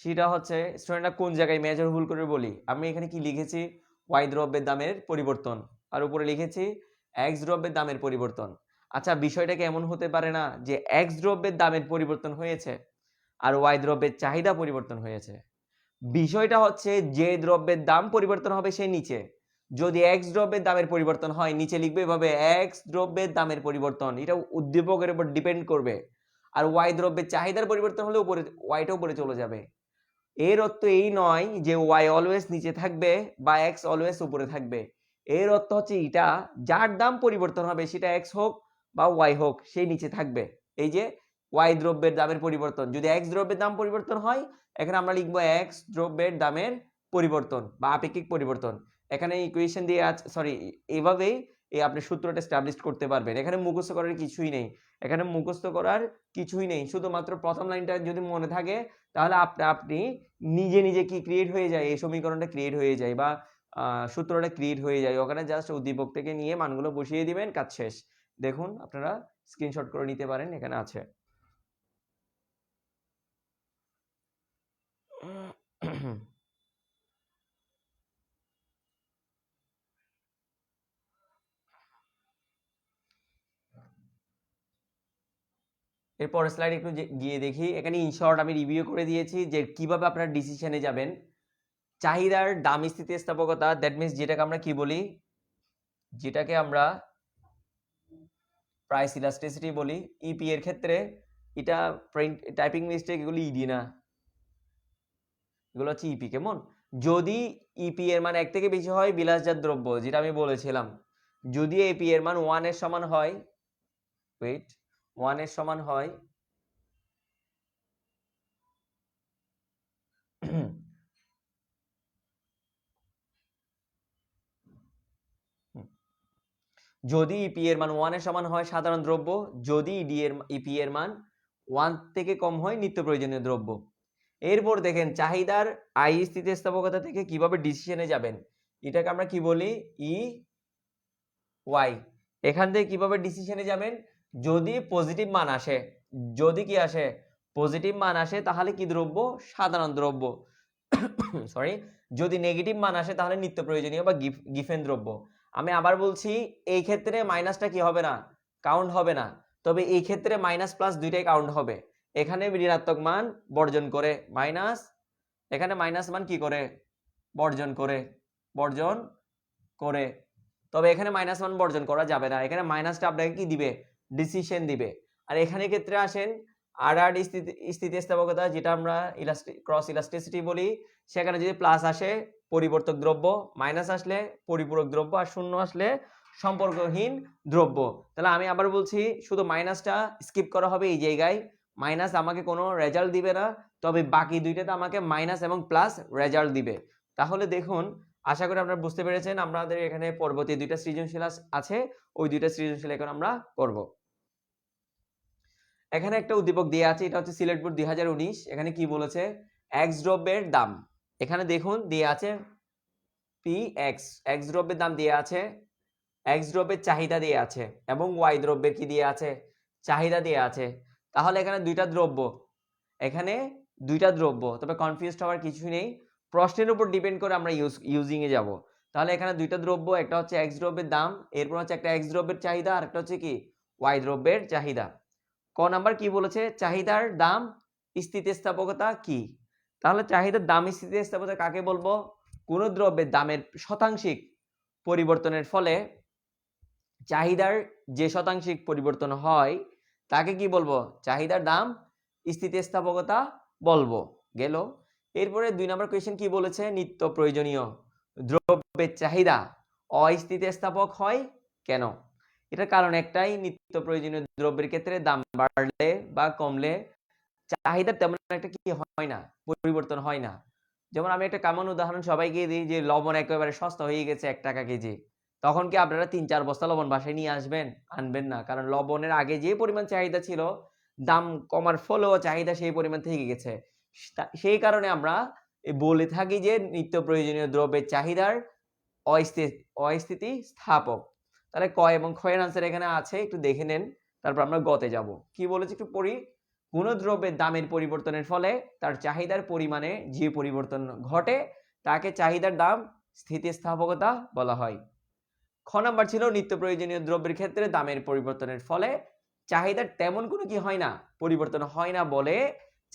সেটা হচ্ছে স্টুডেন্টরা কোন জায়গায় মেজর ভুল করে বলি। আমি এখানে কি লিখেছি? ওয়াই দ্রব্যের দামের পরিবর্তন, আর উপরে লিখেছি এক্স দ্রব্যের দামের পরিবর্তন। আচ্ছা বিষয়টাকে এমন হতে পারে না যে এক্স দ্রব্যের দামের পরিবর্তন হয়েছে আর ওয়াই দ্রব্যের চাহিদা পরিবর্তন হয়েছে? বিষয়টা হচ্ছে যে দ্রব্যের দাম পরিবর্তন হবে সে নিচে, যদি এক্স দ্রব্যের দামের পরিবর্তন হয় নিচে লিখবে এভাবে এক্স দ্রব্যের দামের পরিবর্তন, এটা উদ্দীপকের উপর ডিপেন্ড করবে। আর ওয়াই দ্রব্যের চাহিদার পরিবর্তন হলে উপরে ওয়াইটা উপরে চলে যাবে। এর অর্থ এই নয় যে ওয়াই অলওয়েজ নিচে থাকবে বা এক্স অলওয়েজ উপরে থাকবে। এর অর্থ হচ্ছে এটা যার দাম পরিবর্তন হবে সেটা এক্স হোক বা ওয়াই হোক সেই নিচে থাকবে। এই যে ওয়াই দ্রব্যের দামের পরিবর্তন, যদি এক্স দ্রব্যের দাম পরিবর্তন হয় এখানে আমরা লিখবো এক্স দ্রব্যের দামের পরিবর্তন বা আপেক্ষিক পরিবর্তন। এখানে ইকুয়েশন দিয়ে সরি এভাবেই আপনি সূত্রটা এস্টাবলিশ করতে পারবেন। এখানে মুখস্থ করার কিছুই নেই, এখানে মুখস্থ করার কিছুই নেই, শুধুমাত্র প্রথম লাইনটা যদি মনে থাকে তাহলে আপনি নিজে নিজে কি ক্রিয়েট হয়ে যায়, এই সমীকরণটা ক্রিয়েট হয়ে যায় বা সূত্রটা ক্রিয়েট হয়ে যায়। ওখানে জাস্ট উদ্দীপক থেকে নিয়ে মানগুলো বসিয়ে দিবেন, কাজ শেষ। দেখুন আপনারা স্ক্রিনশট করে নিতে পারেন, এখানে আছে। এরপর স্লাইড একটু গিয়ে দেখি। এখানে ইন শর্ট আমি রিভিউ করে দিয়েছি যে কিভাবে আপনারা ডিসিশনে যাবেন। চাহিদার দাম স্থিতিস্থাপকতা, দ্যাট মিন্স যেটাকে আমরা কি বলি, যেটাকে আমরা প্রাইস ইলাস্টিসিটি বলি। ইপি এর ক্ষেত্রে এটা প্রিন্ট টাইপিং মিস্টেক, এগুলো ইডি না, এগুলো হচ্ছে ইপি। কেমন? যদি ইপি এর মান 1 থেকে বেশি হয় বিলাসজাত দ্রব্য, যেটা আমি বলেছিলাম, যদি এপি এর মান 1 এর সমান হয়, ওয়েট, 1 এর সমান হয় যদি ইপি এর মান 1 এর সমান হয় সাধারণ দ্রব্য, যদি ইপি এর মান 1 থেকে কম হয় নিত্য প্রয়োজনীয় দ্রব্য। এরপর দেখেন চাহিদার আই স্থিতিস্থাপকতা থেকে কিভাবে ডিসিশনে যাবেন, এটাকে আমরা কি বলি, ই ওয়াই। এখান থেকে কিভাবে ডিসিশনে যাবেন, যদি পজিটিভ মান আসে, যদি কি আসে, পজিটিভ মান আসে, তাহলে কি দ্রব্য, সাধারণ দ্রব্য। সরি, যদি নেগেটিভ মান আসে তাহলে নিত্য প্রয়োজনীয় বা গিফেন দ্রব্য। আমি আবার বলছি, এই ক্ষেত্রে মাইনাসটা কি হবে না, কাউন্ট হবে না। তবে এই ক্ষেত্রে মাইনাস প্লাস দুইটাই কাউন্ট হবে। এখানে ঋণাত্মক মান বর্জন করে মাইনাস, এখানে মাইনাস মান কি করে, বর্জন করে, বর্জন করে। তবে এখানে মাইনাস মান বর্জন করা যাবে না, এখানে মাইনাসটা আপনাকে কি দিবে, ডিসিশন দিবে। আর এখানে ক্ষেত্রে আসেন আর স্থিতিস্থাপকতা, যেটা আমরা ক্রস ইলাস্টিসিটি বলি, সেখানে যদি প্লাস আসে পরিবর্তক দ্রব্য, মাইনাস আসলে পরিপূরক দ্রব্য, আর শূন্য আসলে সম্পর্কহীন দ্রব্য। তাহলে আমি আবার বলছি, শুধু মাইনাসটা স্কিপ করা হবে এই জায়গায়, মাইনাস আমাকে কোনো রেজাল্ট দিবে না, তবে বাকি দুইটাতে আমাকে মাইনাস এবং প্লাস রেজাল্ট দিবে। তাহলে দেখুন, আশা করি আপনারা বুঝতে পেরেছেন। আমাদের এখানে পরবর্তী দুইটা সৃজনশীল আছে, ওই দুইটা সৃজনশীল এখন আমরা করব। এখানে একটা উদ্দীপক দিয়ে আছে, এটা হচ্ছে সিলেট বোর্ড 2019। এখানে কি বলেছে, এক্স দ্রব্যের দাম, এখানে দেখুন দিয়ে আছে পি এক্স, এক্স দ্রব্যের দাম দিয়ে আছে, এক্স দ্রব্যের চাহিদা দিয়ে আছে, এবং ওয়াই দ্রব্যের কি দিয়ে আছে, চাহিদা দিয়ে আছে। তাহলে এখানে দুইটা দ্রব্য, এখানে দুইটা দ্রব্য, তবে কনফিউজড হওয়ার কিছু নেই, প্রশ্নের উপর ডিপেন্ড করে আমরা ইউজিং এ যাব। তাহলে এখানে দুইটা দ্রব্য, একটা হচ্ছে এক্স দ্রব্যের দাম, এরপর হচ্ছে একটা এক্স দ্রব্যের চাহিদা, আর একটা হচ্ছে কি ওয়াই দ্রব্যের চাহিদা। ক নাম্বার কি বলেছে, চাহিদার দাম স্থিতিস্থাপকতা কি। তাহলে চাহিদার দাম স্থিতিস্থাপকতা কাকে বলবো, কোন দ্রব্যের দামের শতাংশিক পরিবর্তনের ফলে চাহিদার যে শতাংশিক পরিবর্তন হয় তাকে কি বলবো, চাহিদার দাম স্থিতিস্থাপকতা বলবো। গেল। এরপরে 2 নম্বর কোয়েশ্চেন কি বলেছে, নিত্য প্রয়োজনীয় দ্রব্যের চাহিদা অস্থিতিস্থাপক হয় কেন। এটার কারণ একটাই, নিত্য প্রয়োজনীয় দ্রব্যের ক্ষেত্রে দাম বাড়লে বা কমলে চাহিদা তেমন একটা কি হয় না, পরিবর্তন হয় না। যেমন আমি একটা কমন উদাহরণ সবাইকে দিই, যে লবণ একেবারে সস্তা হয়ে গেছে 1 টাকা কেজি, তখন কি আপনারা 3-4 বস্তা লবণ বাসায় নিয়ে আসবেন, আনবেন না, কারণ লবণের আগে যে পরিমাণ চাহিদা ছিল, দাম কমার ফলেও চাহিদা সেই পরিমাণ থেকে গেছে। সেই কারণে আমরা বলে থাকি যে নিত্য প্রয়োজনীয় দ্রব্যের চাহিদার অস্থিতি স্থাপক। তাহলে ক এবং খ এর আনসার এখানে আছে, একটু দেখে নেন, তারপর আমরা গতে যাব। কি বলেছে একটু পড়ি, কোন দ্রব্যের দামের পরিবর্তনের ফলে তার চাহিদার পরিমাণে যে পরিবর্তন ঘটে তাকে চাহিদার দাম স্থিতিস্থাপকতা বলা হয়। খ নাম্বার ছিল, নিত্য প্রয়োজনীয় দ্রব্যের ক্ষেত্রে দামের পরিবর্তনের ফলে চাহিদার তেমন কোনো কি হয় না, পরিবর্তন হয় না বলে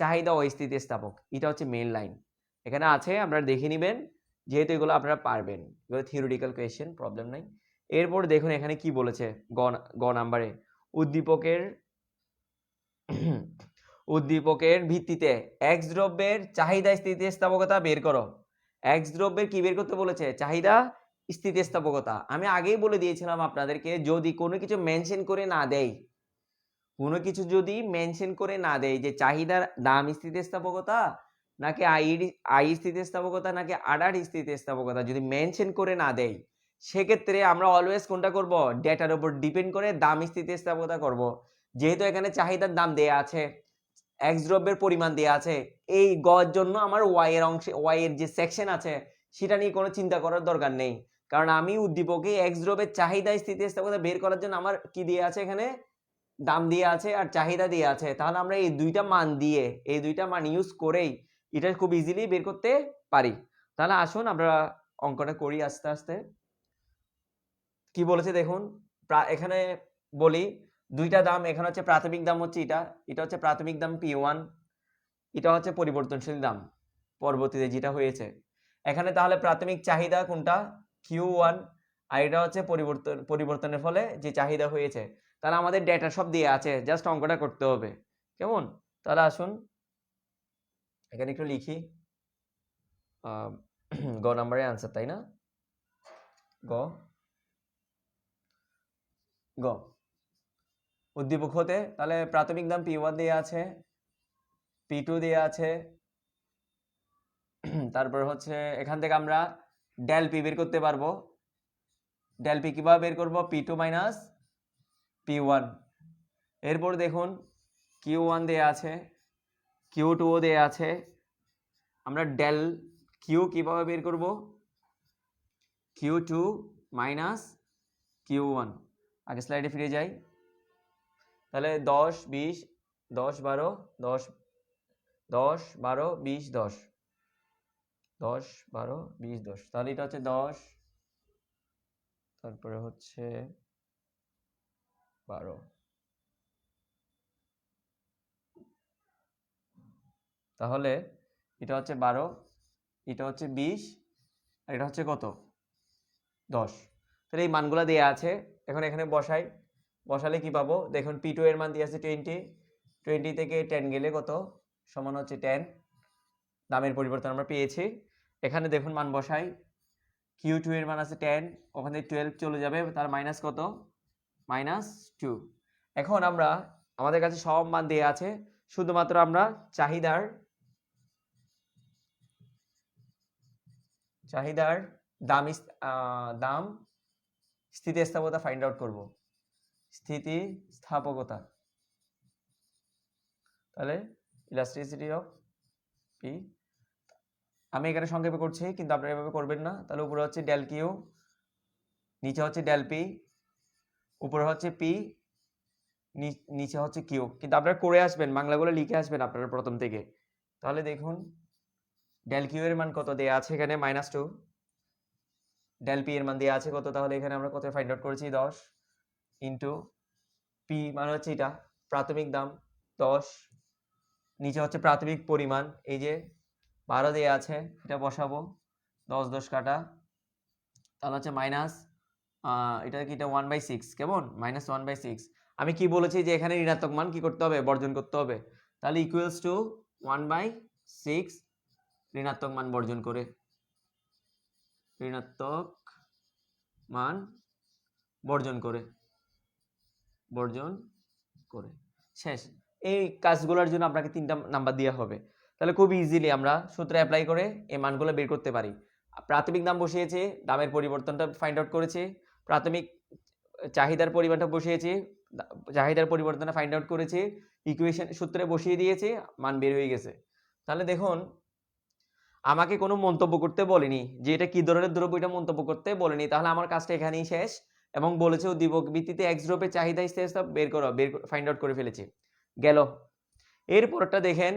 চাহিদা অস্থিতিস্থাপক। এটা হচ্ছে মেইন লাইন, এখানে আছে, আপনারা দেখে নেবেন, যেহেতু এগুলো আপনারা পারবেন, এগুলো থিওরিটিক্যাল কোয়েশ্চেন, প্রবলেম নাই। এরপর দেখুন এখানে কি বলেছে, গ নাম্বারে, উদ্দীপকের ভিত্তিতে এক্স দ্রব্যের চাহিদা স্থিতিস্থাপকতা বের করো। এক্স দ্রব্যের কি বের করতে বলেছে, চাহিদা স্থিতিস্থাপকতা। আমি আগেই বলে দিয়েছিলাম আপনাদেরকে, যদি কোনো কিছু মেনশন করে না দেয়, কোনো কিছু যদি মেনশন করে না দেয় যে চাহিদার দাম স্থিতিস্থাপকতা নাকি আই স্থিতিস্থাপকতা নাকি আডার স্থিতিস্থাপকতা, যদি মেনশন করে না দেয়, সেক্ষেত্রে আমরা অলওয়েজ কোনটা করব, ডেটার উপর ডিপেন্ড করে দাম স্থিতিস্থাপকতা করব। যেহেতু এখানে চাহিদার দাম দেয়া আছে, এক্স দ্রব্যের পরিমাণ দেয়া আছে, এই গর জন্য আমার ওয়াই এর অংশে, ওয়াই এর যে সেকশন আছে সেটা নিয়ে কোনো চিন্তা করার দরকার নেই, কারণ আমি উদ্দীপকে এক্স দ্রব্যের চাহিদা স্থিতিস্থাপকতা বের করার জন্য আমার কি দিয়ে আছে, এখানে দাম দিয়ে আছে আর চাহিদা দিয়ে আছে। তাহলে আমরা এই দুইটা মান দিয়ে, এই দুইটা মান ইউজ করেই এটা খুব ইজিলি বের করতে পারি। তাহলে আসুন আমরা অঙ্কটা করি আস্তে আস্তে। কি বলেছে দেখুন, এখানে বলি, দুইটা দাম, এখানে হচ্ছে প্রাথমিক দাম হচ্ছে এটা হচ্ছে প্রাথমিক দাম P1, এটা হচ্ছে পরিবর্তনশীল দাম পরবর্তীতে যেটা হয়েছে এখানে। তাহলে প্রাথমিক চাহিদা কোনটা? Q1, আর এটা হচ্ছে পরিবর্তনের ফলে যে চাহিদা হয়েছে। তাহলে আমাদের ডেটা সব দিয়ে আছে, জাস্ট অঙ্কটা করতে হবে। কেমন? তাহলে আসুন এখানে একটু লিখি গ নাম্বারের আনসার, তাই না? গ গ উদ্দীপক হতে তাহলে প্রাথমিক দাম P1 দেয়া আছে, P2 দেয়া আছে, তারপর হচ্ছে এখান থেকে আমরা ডেল পি বের করতে পারবো। ডেল পি কিভাবে বের করব? P2 minus P1। এরপর দেখুন Q1 দেয়া আছে, Q2 ও দেয়া আছে। আমরা ডেল কিউ কিভাবে বের করব? Q2 minus Q1। আগে স্লাইডে ফিরে যাই। তাহলে 10 20 10 12 10 10 12 20 10 10 12 20 10, তাহলে এটা হচ্ছে 10, তারপরে হচ্ছে 12, তাহলে এটা হচ্ছে 12, এটা হচ্ছে 20, আর এটা হচ্ছে কত? 10। তাহলে এই মানগুলো দেয়া আছে, এখন এখানে বসাই। বসালে কি পাবো? দেখুন P2 এর মান দিয়ে আছে 20, 20 থেকে 10 গেলে কত? সমান হচ্ছে 10। দামের পরিবর্তন আমরা পেয়েছি। এখানে দেখুন মান বসাই, Q2 এর মান আছে 10, ওখানে 12 চলে যাবে, তার মাইনাস কত? -2। এখন আমরা আমাদের কাছে সব মান দেয়া আছে, শুধুমাত্র আমরা চাহিদার দাম স্থিতিস্থাপকতা ফাইন্ড আউট করব। স্থিতিস্থাপকতা, তাহলে ইলাস্টিসিটি অফ পি, আমি এখানে সংক্ষেপে করছি কিন্তু আপনারা এভাবে করবেন না। তাহলে উপরে হচ্ছে ডেল কিউ, নিচে হচ্ছে ডেল পি, উপরে হচ্ছে পি, নিচে হচ্ছে কিউ। কিন্তু আপনারা করে আসবেন, বাংলাগুলো লিখে আসবেন আপনারা প্রথম থেকে। তাহলে দেখুন ডেল কিউ এর মান কত দেয়া আছে এখানে? -2। ডেল পি এর মান দেয়া আছে কত? তাহলে এখানে আমরা কত ফাইন্ড আউট করেছি? 10 ইন্টু পি মানে হচ্ছে এটা প্রাথমিক দাম 10, নিচে হচ্ছে প্রাথমিক পরিমাণ, এই যে 12 দেয়া আছে, এটা বসাবো, 10 10 কাটা, তাহলে হচ্ছে মাইনাস এটা কি? এটা 1/6। কেমন? -1/6। আমি কি বলেছি যে এখানে ঋণাত্মক মান কি করতে হবে? বর্জন করতে হবে। তাহলে ইকুয়ালস টু 1/6 ঋণাত্মক মান বর্জন করে, ঋণাত্মক মান বর্জন করে শেষ। এই কাজগুলোর জন্য আপনাকে 3টা নাম্বার দেওয়া হবে। তাহলে খুব ইজিলি আমরা সূত্র অ্যাপ্লাই করে এই মানগুলো বের করতে পারি। প্রাথমিক দাম বসিয়েছি, দামের পরিবর্তনটা ফাইন্ড আউট করেছি, প্রাথমিক চাহিদার পরিমাণটা বসিয়েছি, চাহিদার পরিবর্তনটা ফাইন্ড আউট করেছি, ইকুয়েশন সূত্রে বসিয়ে দিয়েছি, মান বের হয়ে গেছে। তাহলে দেখুন আমাকে কোনো মন্তব্য করতে বলেনি যে এটা কি ধরনের দ্রব্য, এটা মন্তব্য করতে বলেনি। তাহলে আমার কাজটা এখানেই শেষ, এবং বলেছে উদ্দীপক ভিত্তিতে এক্স দ্রব্যের চাহিদা স্থিতিস্থাপক বের ফাইন্ড আউট করে ফেলেছি। গেল। এরপরটা দেখেন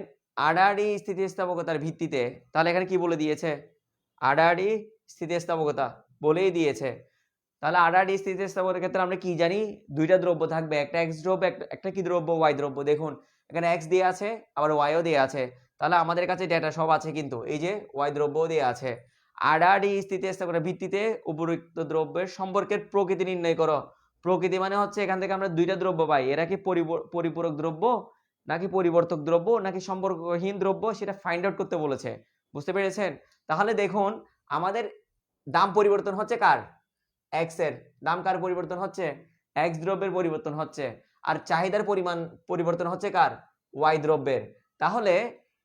আড়াআড়ি স্থিতিস্থাপকতার ভিত্তিতে, তাহলে এখানে কি বলে দিয়েছে? আড়াআড়ি স্থিতিস্থাপকতা বলেই দিয়েছে। তাহলে আড়াআড়ি স্থিতিস্থাপকতার ক্ষেত্রে আমরা কি জানি? দুইটা দ্রব্য থাকবে, একটা এক্স দ্রব্য, একটা কি দ্রব্য? ওয়াই দ্রব্য। দেখুন এখানে এক্স দেয়া আছে, আবার ওয়াইও দেয়া আছে। তাহলে আমাদের কাছে ডেটা সব আছে, কিন্তু এই যে ওয়াই দ্রব্যও দেয়া আছে। আড়াআড়ি স্থিতিস্থাপকতার ভিত্তিতে উপরোক্ত দ্রব্যের সম্পর্কের প্রকৃতি নির্ণয় করো। প্রকৃতি মানে হচ্ছে এখান থেকে আমরা দুইটা দ্রব্য পাই, এরা কি পরিপূরক দ্রব্য নাকি পরিবর্তক দ্রব্য নাকি সম্পর্কহীন দ্রব্য, সেটা ফাইন্ড আউট করতে বলেছে। বুঝতে পেরেছেন? তাহলে দেখুন আমাদের দাম পরিবর্তন হচ্ছে কার? এক্স এর। দাম কার পরিবর্তন হচ্ছে? এক্স দ্রব্যের পরিবর্তন হচ্ছে। আর চাহিদার পরিমাণ পরিবর্তন হচ্ছে কার? ওয়াই দ্রব্যের। তাহলে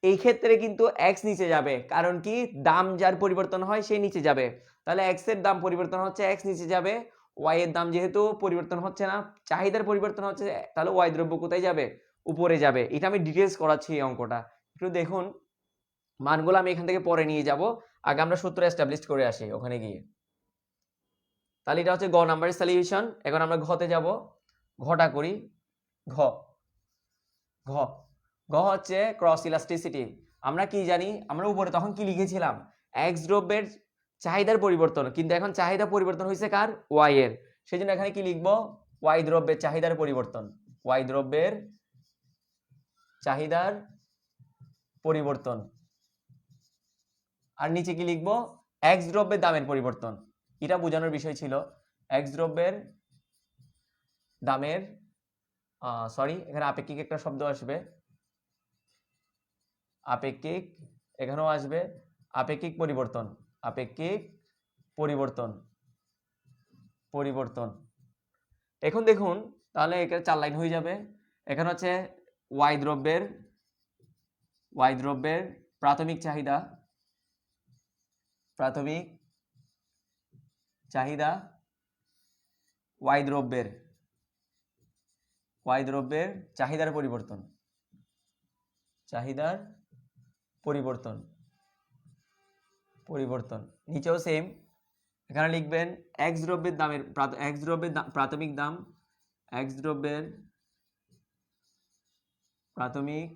এই ক্ষেত্রে কিন্তু এক্স নিচে যাবে, কারণ কি? দাম যার পরিবর্তন হয় সে নিচে যাবে। তাহলে এক্স এর দাম পরিবর্তন হচ্ছে, এক্স নিচে যাবে। ওয়াই এর দাম যেহেতু পরিবর্তন হচ্ছে না, চাহিদার পরিবর্তন হচ্ছে, তাহলে ওয়াই দ্রব্য কোথায় যাবে? উপরে যাবে। এটা আমি ডিটেলস করাচ্ছি এই অঙ্কটা, একটু দেখুন। মানগুলো আমি এখান থেকে পরে নিয়ে যাব, আগে আমরা সূত্র এস্টাবলিশ করে আসি ওখানে গিয়ে। তাহলে এটা হচ্ছে গ নাম্বারের সলিউশন। এখন আমরা ঘতে যাব, ঘটা করি। ঘ ঘ ঘ হচ্ছে ক্রস ইলাস্টিসিটি। আমরা কি জানি? আমরা উপরে তখন কি লিখেছিলাম? এক্স দ্রব্যের চাহিদার পরিবর্তন, কিন্তু এখন চাহিদা পরিবর্তন হয়েছে কার? ওয়াই এর। সেজন্য এখানে কি লিখবো? ওয়াই দ্রব্যের চাহিদার পরিবর্তন, ওয়াই দ্রব্যের চাহিদার পরিবর্তন। আর নিচে কি লিখবো, এক্স দ্রব্যের দামের পরিবর্তন। এটা বোঝানোর বিষয় ছিল এক্স দ্রব্যের দামের সরি এখানে আপেক্ষিক একটা শব্দ আসবে, আপেক্ষিক, এখানেও আসবে আপেক্ষিক পরিবর্তন, আপেক্ষিক পরিবর্তন, পরিবর্তন। এখন দেখুন তাহলে এখানে 4 লাইন হয়ে যাবে। এখানে হচ্ছে ওয়াই দ্রব্যের প্রাথমিক চাহিদা, প্রাথমিক চাহিদা ওয়াই দ্রব্যের চাহিদার পরিবর্তন, চাহিদার পরিবর্তন, পরিবর্তন। নিচেও সেম, এখানে লিখবেন এক্স দ্রব্যের দামের প্রাথমিক দাম, এক্স দ্রব্যের প্রাথমিক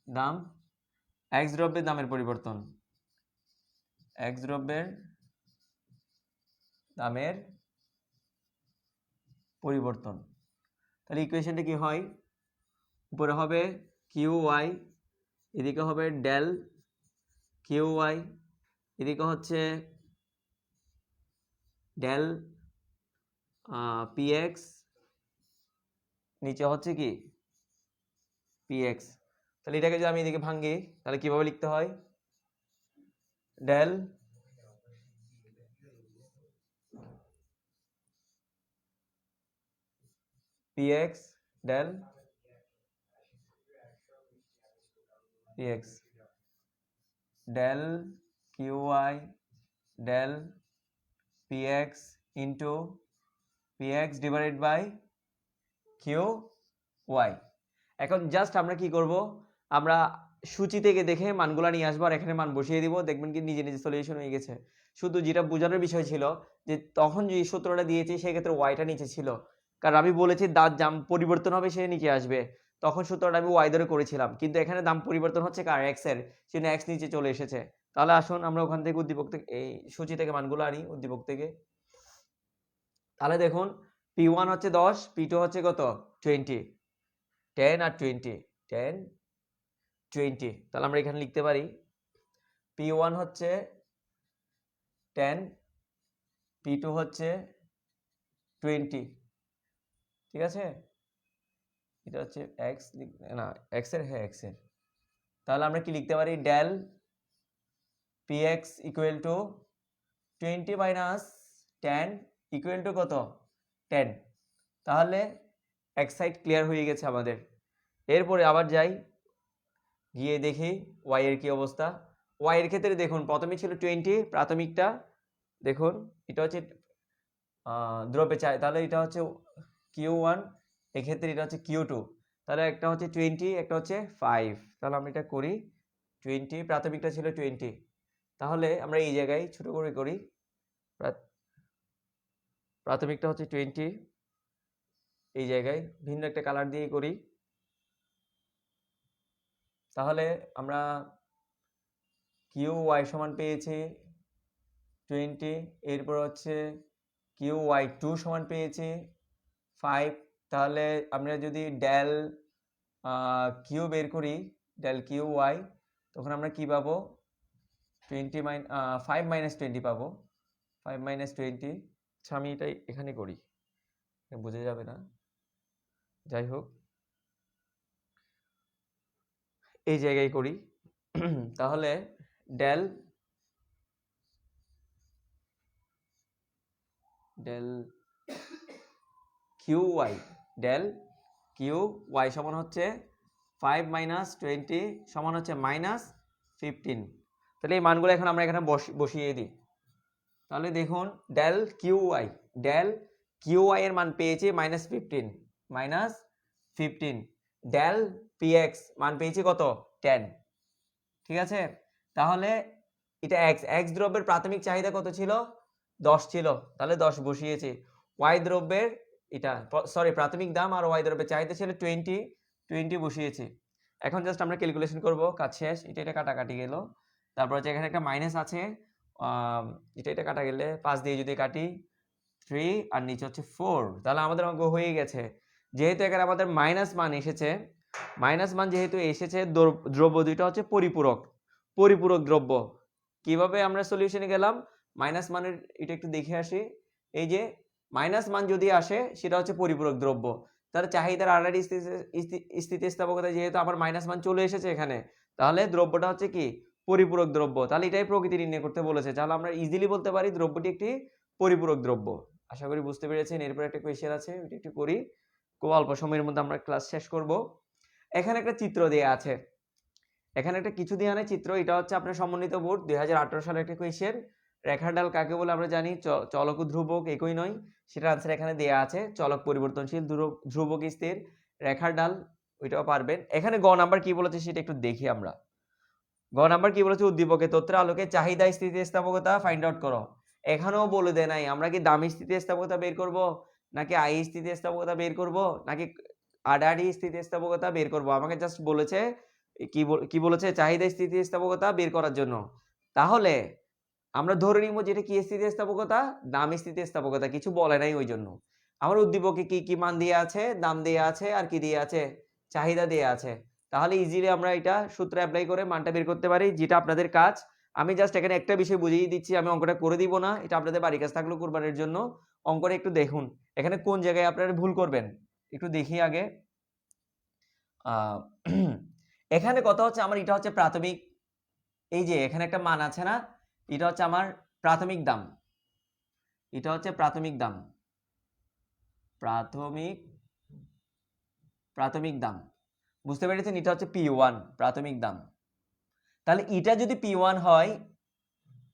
দাম, এক্স দ্রব্যের দামের পরিবর্তন, এক্স দ্রব্যের দামের পরিবর্তন। তাহলে ইকুয়েশনটা কি হয়, উপরে হবে কিউ ওয়াই, এদিকে হবে ডেল কিউ ওয়াই, এদিকে হচ্ছে ডেল পি এক্স, নিচে হচ্ছে কি পি এক্স। তাহলে এটাকে যদি আমি এদিকে ভাঙি তাহলে কিভাবে লিখতে হয়, del p x del p x del q y del p x into p x divided by q y. এখন জাস্ট আমরা কি করব, আমরা সূচি থেকে দেখে মানগুলা নিয়ে আসবো আর এখানে মান বসিয়ে দিব, দেখবেন কি নিজে নিজে সলিউশন হয়ে গেছে। শুধু যেটা বোঝানোর বিষয় ছিল যে তখন যে সূত্রটা দিয়েছি সেক্ষেত্রে ওয়াইটা নিচে ছিল, কারণ আমি বলেছি দাম পরিবর্তন হবে সে নিচে আসবে, তখন সূত্রটা আমি ওয়াই ধরে করেছিলাম, কিন্তু এখানে দাম পরিবর্তন হচ্ছে কার, এক্স এর, সেজন্য এক্স নিচে চলে এসেছে। তাহলে আসুন আমরা ওখান থেকে উদ্দীপক থেকে এই সূচি থেকে মানগুলো আনি উদ্দীপক থেকে। তাহলে দেখুন P1 হচ্ছে 10, P2 হচ্ছে কত 20, 10 আর 20, 10 20। তাহলে আমরা এখানে লিখতে পারি P1 হচ্ছে 10, P2 হচ্ছে 20, ঠিক আছে। এটা হচ্ছে x, না x এর, হ্যাঁ x এর। তাহলে আমরা কি লিখতে পারি, del px equal to 20 minus 10 equal to কত 10। তাহলে এক সাইড ক্লিয়ার হয়ে গেছে আমাদের। এরপরে আবার যাই, গিয়ে দেখি y এর কি অবস্থা। y এর ক্ষেত্রে দেখুন প্রথমে ছিল 20 প্রাথমিকটা, দেখুন এটা হচ্ছে দ্রব্যে চাই, তাহলে এটা হচ্ছে Q1, এক্ষেত্রে এটা হচ্ছে Q2, তাহলে একটা হচ্ছে 20 একটা হচ্ছে 5। তাহলে আমরা এটা করি, 20 প্রাথমিকটা ছিল 20, তাহলে আমরা এই জায়গায় ছোট করে করি, প্রাথমিকটা হচ্ছে 20, এই জায়গায় ভিন্ন একটা কালার দিয়ে করি। তাহলে আমরা QY সমান পেয়েছি 20, এরপর হচ্ছে QY2 সমান পেয়েছি 5। তাহলে আমরা যদি ডেল কিউ বের করি, ডেল QY, তখন আমরা কি পাবো 5 মাইনাস 20 পাবো, 5 মাইনাস 20। আচ্ছা আমি এটাই এখানে করি, বোঝা যাবে না, যাই হোক এই জায়গায় করি। তাহলে ডেল QY, ডেল QY সমান হচ্ছে 5 মাইনাস 20 সমান হচ্ছে মাইনাস 15। তাহলে এই মানগুলো এখন আমরা এখানে বসিয়ে দিই। তাহলে দেখুন ডেল QY এর মান পেয়েছি মাইনাস 15, ডেল PX মান পেয়েছি কত 10, ঠিক আছে। তাহলে এটা x দ্রব্যের প্রাথমিক চাহিদা কত ছিল 10 ছিল, তাহলে 10 বসিয়েছি। y দ্রব্যের এটা সরি প্রাথমিক দাম আর y দ্রব্যের চাহিদা ছিল 20 বসিয়েছি। এখন জাস্ট আমরা ক্যালকুলেশন করব, কাজ শেষ। এটা কাটাকাটি গেল, তারপর হচ্ছে এখানে একটা মাইনাস আছে, এটা কাটা গেলে 5 দিয়ে যদি কাটি 3 আর নিচে হচ্ছে 4। তাহলে আমাদের অঙ্ক হয়ে গেছে। যেহেতু এখানে আমাদের মাইনাস মান এসেছে, মাইনাস মান যেহেতু এসেছে, দ্রব্য দুইটা হচ্ছে পরিপূরক, পরিপূরক দ্রব্য। কিভাবে আমরা সলিউশনে গেলাম? মাইনাস মানের এটা একটু দেখে আসি। এই যে মাইনাস মান যদি আসে সেটা হচ্ছে পরিপূরক দ্রব্য। তার চাহিদার অলরেডি স্থিতিস্থাপকতা যেহেতু আমার মাইনাস মান চলে এসেছে এখানে, তাহলে দ্রব্যটা হচ্ছে কি পরিপূরক দ্রব্য। তাহলে এটাই প্রকৃতি নির্ণয় করতে বলেছে। তাহলে আমরা ইজিলি বলতে পারি দ্রব্যটি একটি পরিপূরক দ্রব্য। আশা করি বুঝতে পেরেছেন। এরপর একটা কোয়েশ্চেন আছে, ওইটা একটু করি, খুব অল্প সময়ের মধ্যে আমরা ক্লাস শেষ করব। এখানে একটা চিত্র দেয়া আছে, এখানে একটা কিছু দেয়া নেই চিত্র। এটা হচ্ছে আপনার সমন্বিত বোর্ড 2018 সালের একটা কোয়েশ্চেন। রেখার ডাল কাকে বলে আমরা জানি? চলক ও ধ্রুবক একই নয়, সেটার আনসার এখানে দেয়া আছে। চলক পরিবর্তনশীল, ধ্রুবক স্থির, রেখার ডাল ওইটাও পারবেন। এখানে গ নাম্বার কি বলেছে সেটা একটু দেখি আমরা। গ নাম্বার কি বলেছে? উদ্দীপকের তথ্যের আলোকে চাহিদা স্থিতিস্থাপকতা ফাইন্ড আউট করো। এখানেও বলে দেয় নাই আমরা কি দামি স্থিতিস্থাপকতা বের করব, নাকি আই স্থিতিস্থাপকতা বের করব, নাকি আডাডি স্থিতিস্থাপকতা বের করব। আমাকে জাস্ট বলেছে কি বলেছে? চাহিদা স্থিতিস্থাপকতা বের করার জন্য। তাহলে আমরা ধরে নিব যেটা কি স্থিতিস্থাপকতা, দাম স্থিতিস্থাপকতা, কিছু বলে নাই ওই জন্য। আমার উদ্দীপকে কি কি মান দিয়ে আছে? দাম দিয়ে আছে, আর কি দিয়ে আছে? চাহিদা দিয়ে আছে। তাহলে ইজিলি আমরা এটা সূত্র অ্যাপ্লাই করে মানটা বের করতে পারি, যেটা আপনাদের কাজ। আমি জাস্ট এখানে একটা বিষয় বুঝিয়ে দিচ্ছি, আমি অঙ্কটা করে দিব না, এটা আপনাদের বাড়ির কাজ থাকলো কুরবানের জন্য। অঙ্কটা একটু দেখুন এখানে কোন জায়গায় আপনারা ভুল করবেন একটু দেখি আগে। এখানে কথা হচ্ছে আমার এটা হচ্ছে প্রাথমিক, এই যে এখানে একটা মান আছে না, এটা হচ্ছে আমার প্রাথমিক দাম, এটা হচ্ছে প্রাথমিক দাম, প্রাথমিক দাম, বুঝতে পেরেছেন? এটা হচ্ছে P1 প্রাথমিক দাম। তাহলে এটা যদি P1 হয়,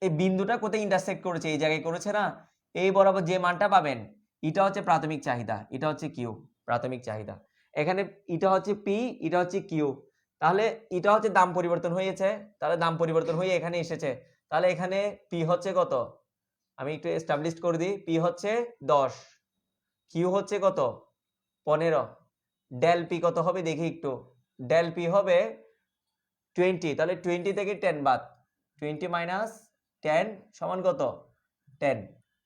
এই বিন্দুটা কোথায় ইন্টারসেক্ট করেছে? এই জায়গায় করেছে না, এই বরাবর যে মানটা পাবেন এটা হচ্ছে প্রাথমিক চাহিদা, এটা হচ্ছে কিউ প্রাথমিক চাহিদা। এখানে এটা হচ্ছে পি, এটা হচ্ছে কিউ। তাহলে এটা হচ্ছে দাম পরিবর্তন হয়েছে, তাহলে দাম পরিবর্তন হয়ে এখানে এসেছে। তাহলে এখানে পি হচ্ছে কত? আমি একটু এস্টাবলিশ করে দিই। পি হচ্ছে 10, কিউ হচ্ছে কত? 15। ডেল পি কত হবে দেখি একটু। ডেল পি হবে 20। তাহলে 20 থেকে 10 বাদ, 20 মাইনাস 10 সমান কত? 10।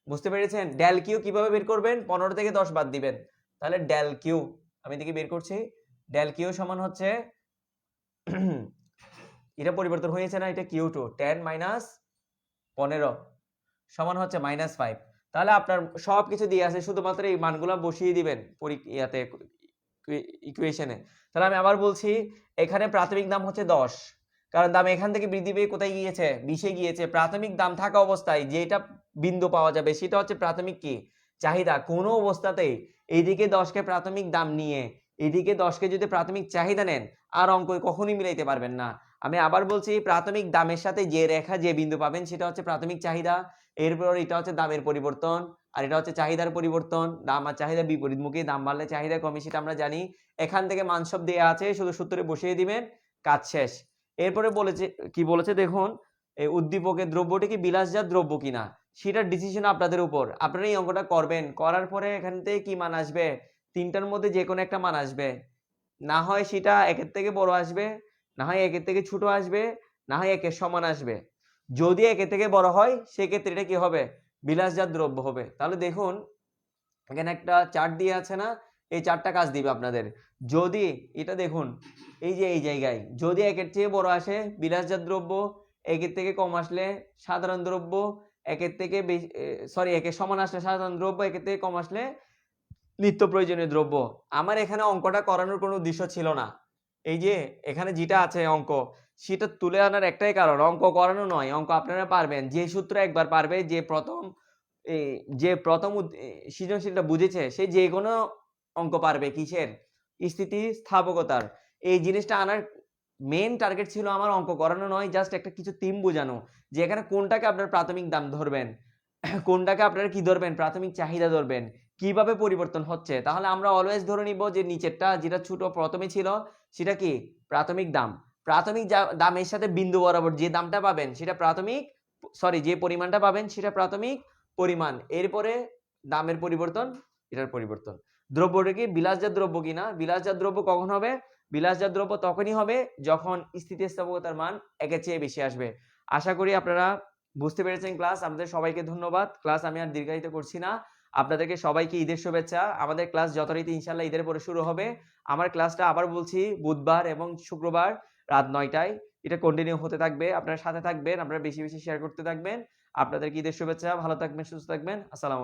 বুঝতে পেরেছেন? ডেল কিউ কিভাবে বের করবেন? 15 থেকে 10 বাদ দিবেন। তাহলে ডেল কিউ আমি এদিকে বের করছি। ডেল কিউ সমান হচ্ছে এটা পরিবর্তন হয়েছে না, এটা কিউ টু 10 মাইনাস 15 সমান হচ্ছে -5। তাহলে আপনার সবকিছু দিয়ে আছে, শুধুমাত্র এই মানগুলো বসিয়ে দিবেন ইয়াতে ইকুয়েশনে। তাহলে আমি আবার বলছি, এখানে প্রাথমিক দাম হচ্ছে 10, কারণ দাম এখান থেকে বৃদ্ধি পেয়ে কোথায় গিয়েছে? 20-এ গিয়েছে। প্রাথমিক দাম থাকা অবস্থায় যেটা বিন্দু পাওয়া যাবে সেটা হচ্ছে প্রাথমিক কি চাহিদা। কোনো অবস্থাতেই এইদিকে 10কে প্রাথমিক দাম নিয়ে এইদিকে 10কে যদি প্রাথমিক চাহিদা নেন, আর অঙ্ক কখনোই মিলাইতে পারবেন না। আমি আবার বলছি, প্রাথমিক দামের সাথে যে রেখা যে বিন্দু পাবেন সেটা হচ্ছে প্রাথমিক চাহিদা। এরপর এটা হচ্ছে দামের পরিবর্তন, আর এটা হচ্ছে চাহিদার পরিবর্তন। দাম আর চাহিদা বিপরীতমুখী, দাম বাড়লে চাহিদা কমে, সেটা আমরা জানি। এখান থেকে মান সব দেয়া আছে, শুধু সূত্রে বসিয়ে দিবেন, কাজ শেষ। এরপরে বলেছে কি বলেছে দেখুন, এই উদ্দীপকের দ্রব্যটি কি বিলাসজাত দ্রব্য কিনা সেটার ডিসিশন আপনাদের উপর। আপনারা এই অঙ্কটা করবেন, করার পরে এখান থেকে কি মান আসবে? তিনটার মধ্যে যে কোনো একটা মান আসবে। না হয় সেটা একের থেকে বড় আসবে, না হয় একের থেকে ছোট আসবে, না হয় একের সমান আসবে। যদি একের থেকে বড় হয় সেক্ষেত্রে এটা কি হবে? বিলাসজাত দ্রব্য হবে। তাহলে দেখুন এখানে একটা চার্ট দিয়ে আছে না, এই চারটা কাজ দিবে আপনাদের। যদি এটা দেখুন, এই যে এই জায়গায় যদি একের চেয়ে বড় আসে বিলাসজাত দ্রব্য, একের থেকে কম আসলে সাধারণ দ্রব্য, একের থেকে বেশি একের সমান আসলে সাধারণ দ্রব্য, একের থেকে কম আসলে নিত্য প্রয়োজনীয় দ্রব্য। আমার এখানে অঙ্কটা করানোর কোনো উদ্দেশ্য ছিল না। এই যে এখানে যেটা আছে অঙ্ক, সেটা তুলে আনার একটাই কারণ, অঙ্ক করানো নয়, অঙ্ক আপনারা পারবেন। যে সূত্র একবার পারবে, যে প্রথম সৃজনশীলটা বুঝেছে, সে যে কোনো অঙ্ক পারবে। কিসের? স্থিতিস্থাপকতার। এই জিনিসটা আনার মেন টার্গেট ছিল আমার অঙ্ক করানো নয়, জাস্ট একটা কিছু থিম বোঝানো, যে এখানে কোনটাকে আপনার প্রাথমিক দাম ধরবেন, কোনটাকে আপনারা কি ধরবেন? প্রাথমিক চাহিদা ধরবেন, কিভাবে পরিবর্তন হচ্ছে। তাহলে আমরা অলওয়েজ ধরে নিব যে নিচেরটা যেটা ছোট প্রথমে ছিল সেটা কি প্রাথমিক দাম। প্রাথমিক দামের সাথে বিন্দু বরাবর যে দামটা পাবেন সেটা প্রাথমিক, যে পরিমাণটা পাবেন সেটা প্রাথমিক পরিমাণ। এরপরে দামের পরিবর্তন, এটার পরিবর্তন। দ্রব্যটা কি বিলাসজাত দ্রব্য কিনা? বিলাসজাত দ্রব্য কখন হবে? বিলাসজাত দ্রব্য তখনই হবে যখন স্থিতিস্থাপকতার মান একের চেয়ে বেশি আসবে। আশা করি আপনারা বুঝতে পেরেছেন ক্লাস। আপনাদের সবাইকে ধন্যবাদ। ক্লাস আমি আর দীর্ঘায়িত করছি না। আপনাদেরকে সবাইকে ঈদের শুভেচ্ছা। আমাদের ক্লাস যথারীতি ইনশাআল্লাহ ঈদের পরে শুরু হবে। আমার ক্লাসটা আবার বলছি বুধবার এবং শুক্রবার রাত ৯ টায়। এটা কন্টিনিউ হতে থাকবে। আপনারা সাথে থাকবেন, আপনারা বেশি, বেশি শেয়ার করতে থাকবেন। আপনাদেরকে ঈদের শুভেচ্ছা। ভালো থাকবেন, সুস্থ থাকবেন। আসসালামু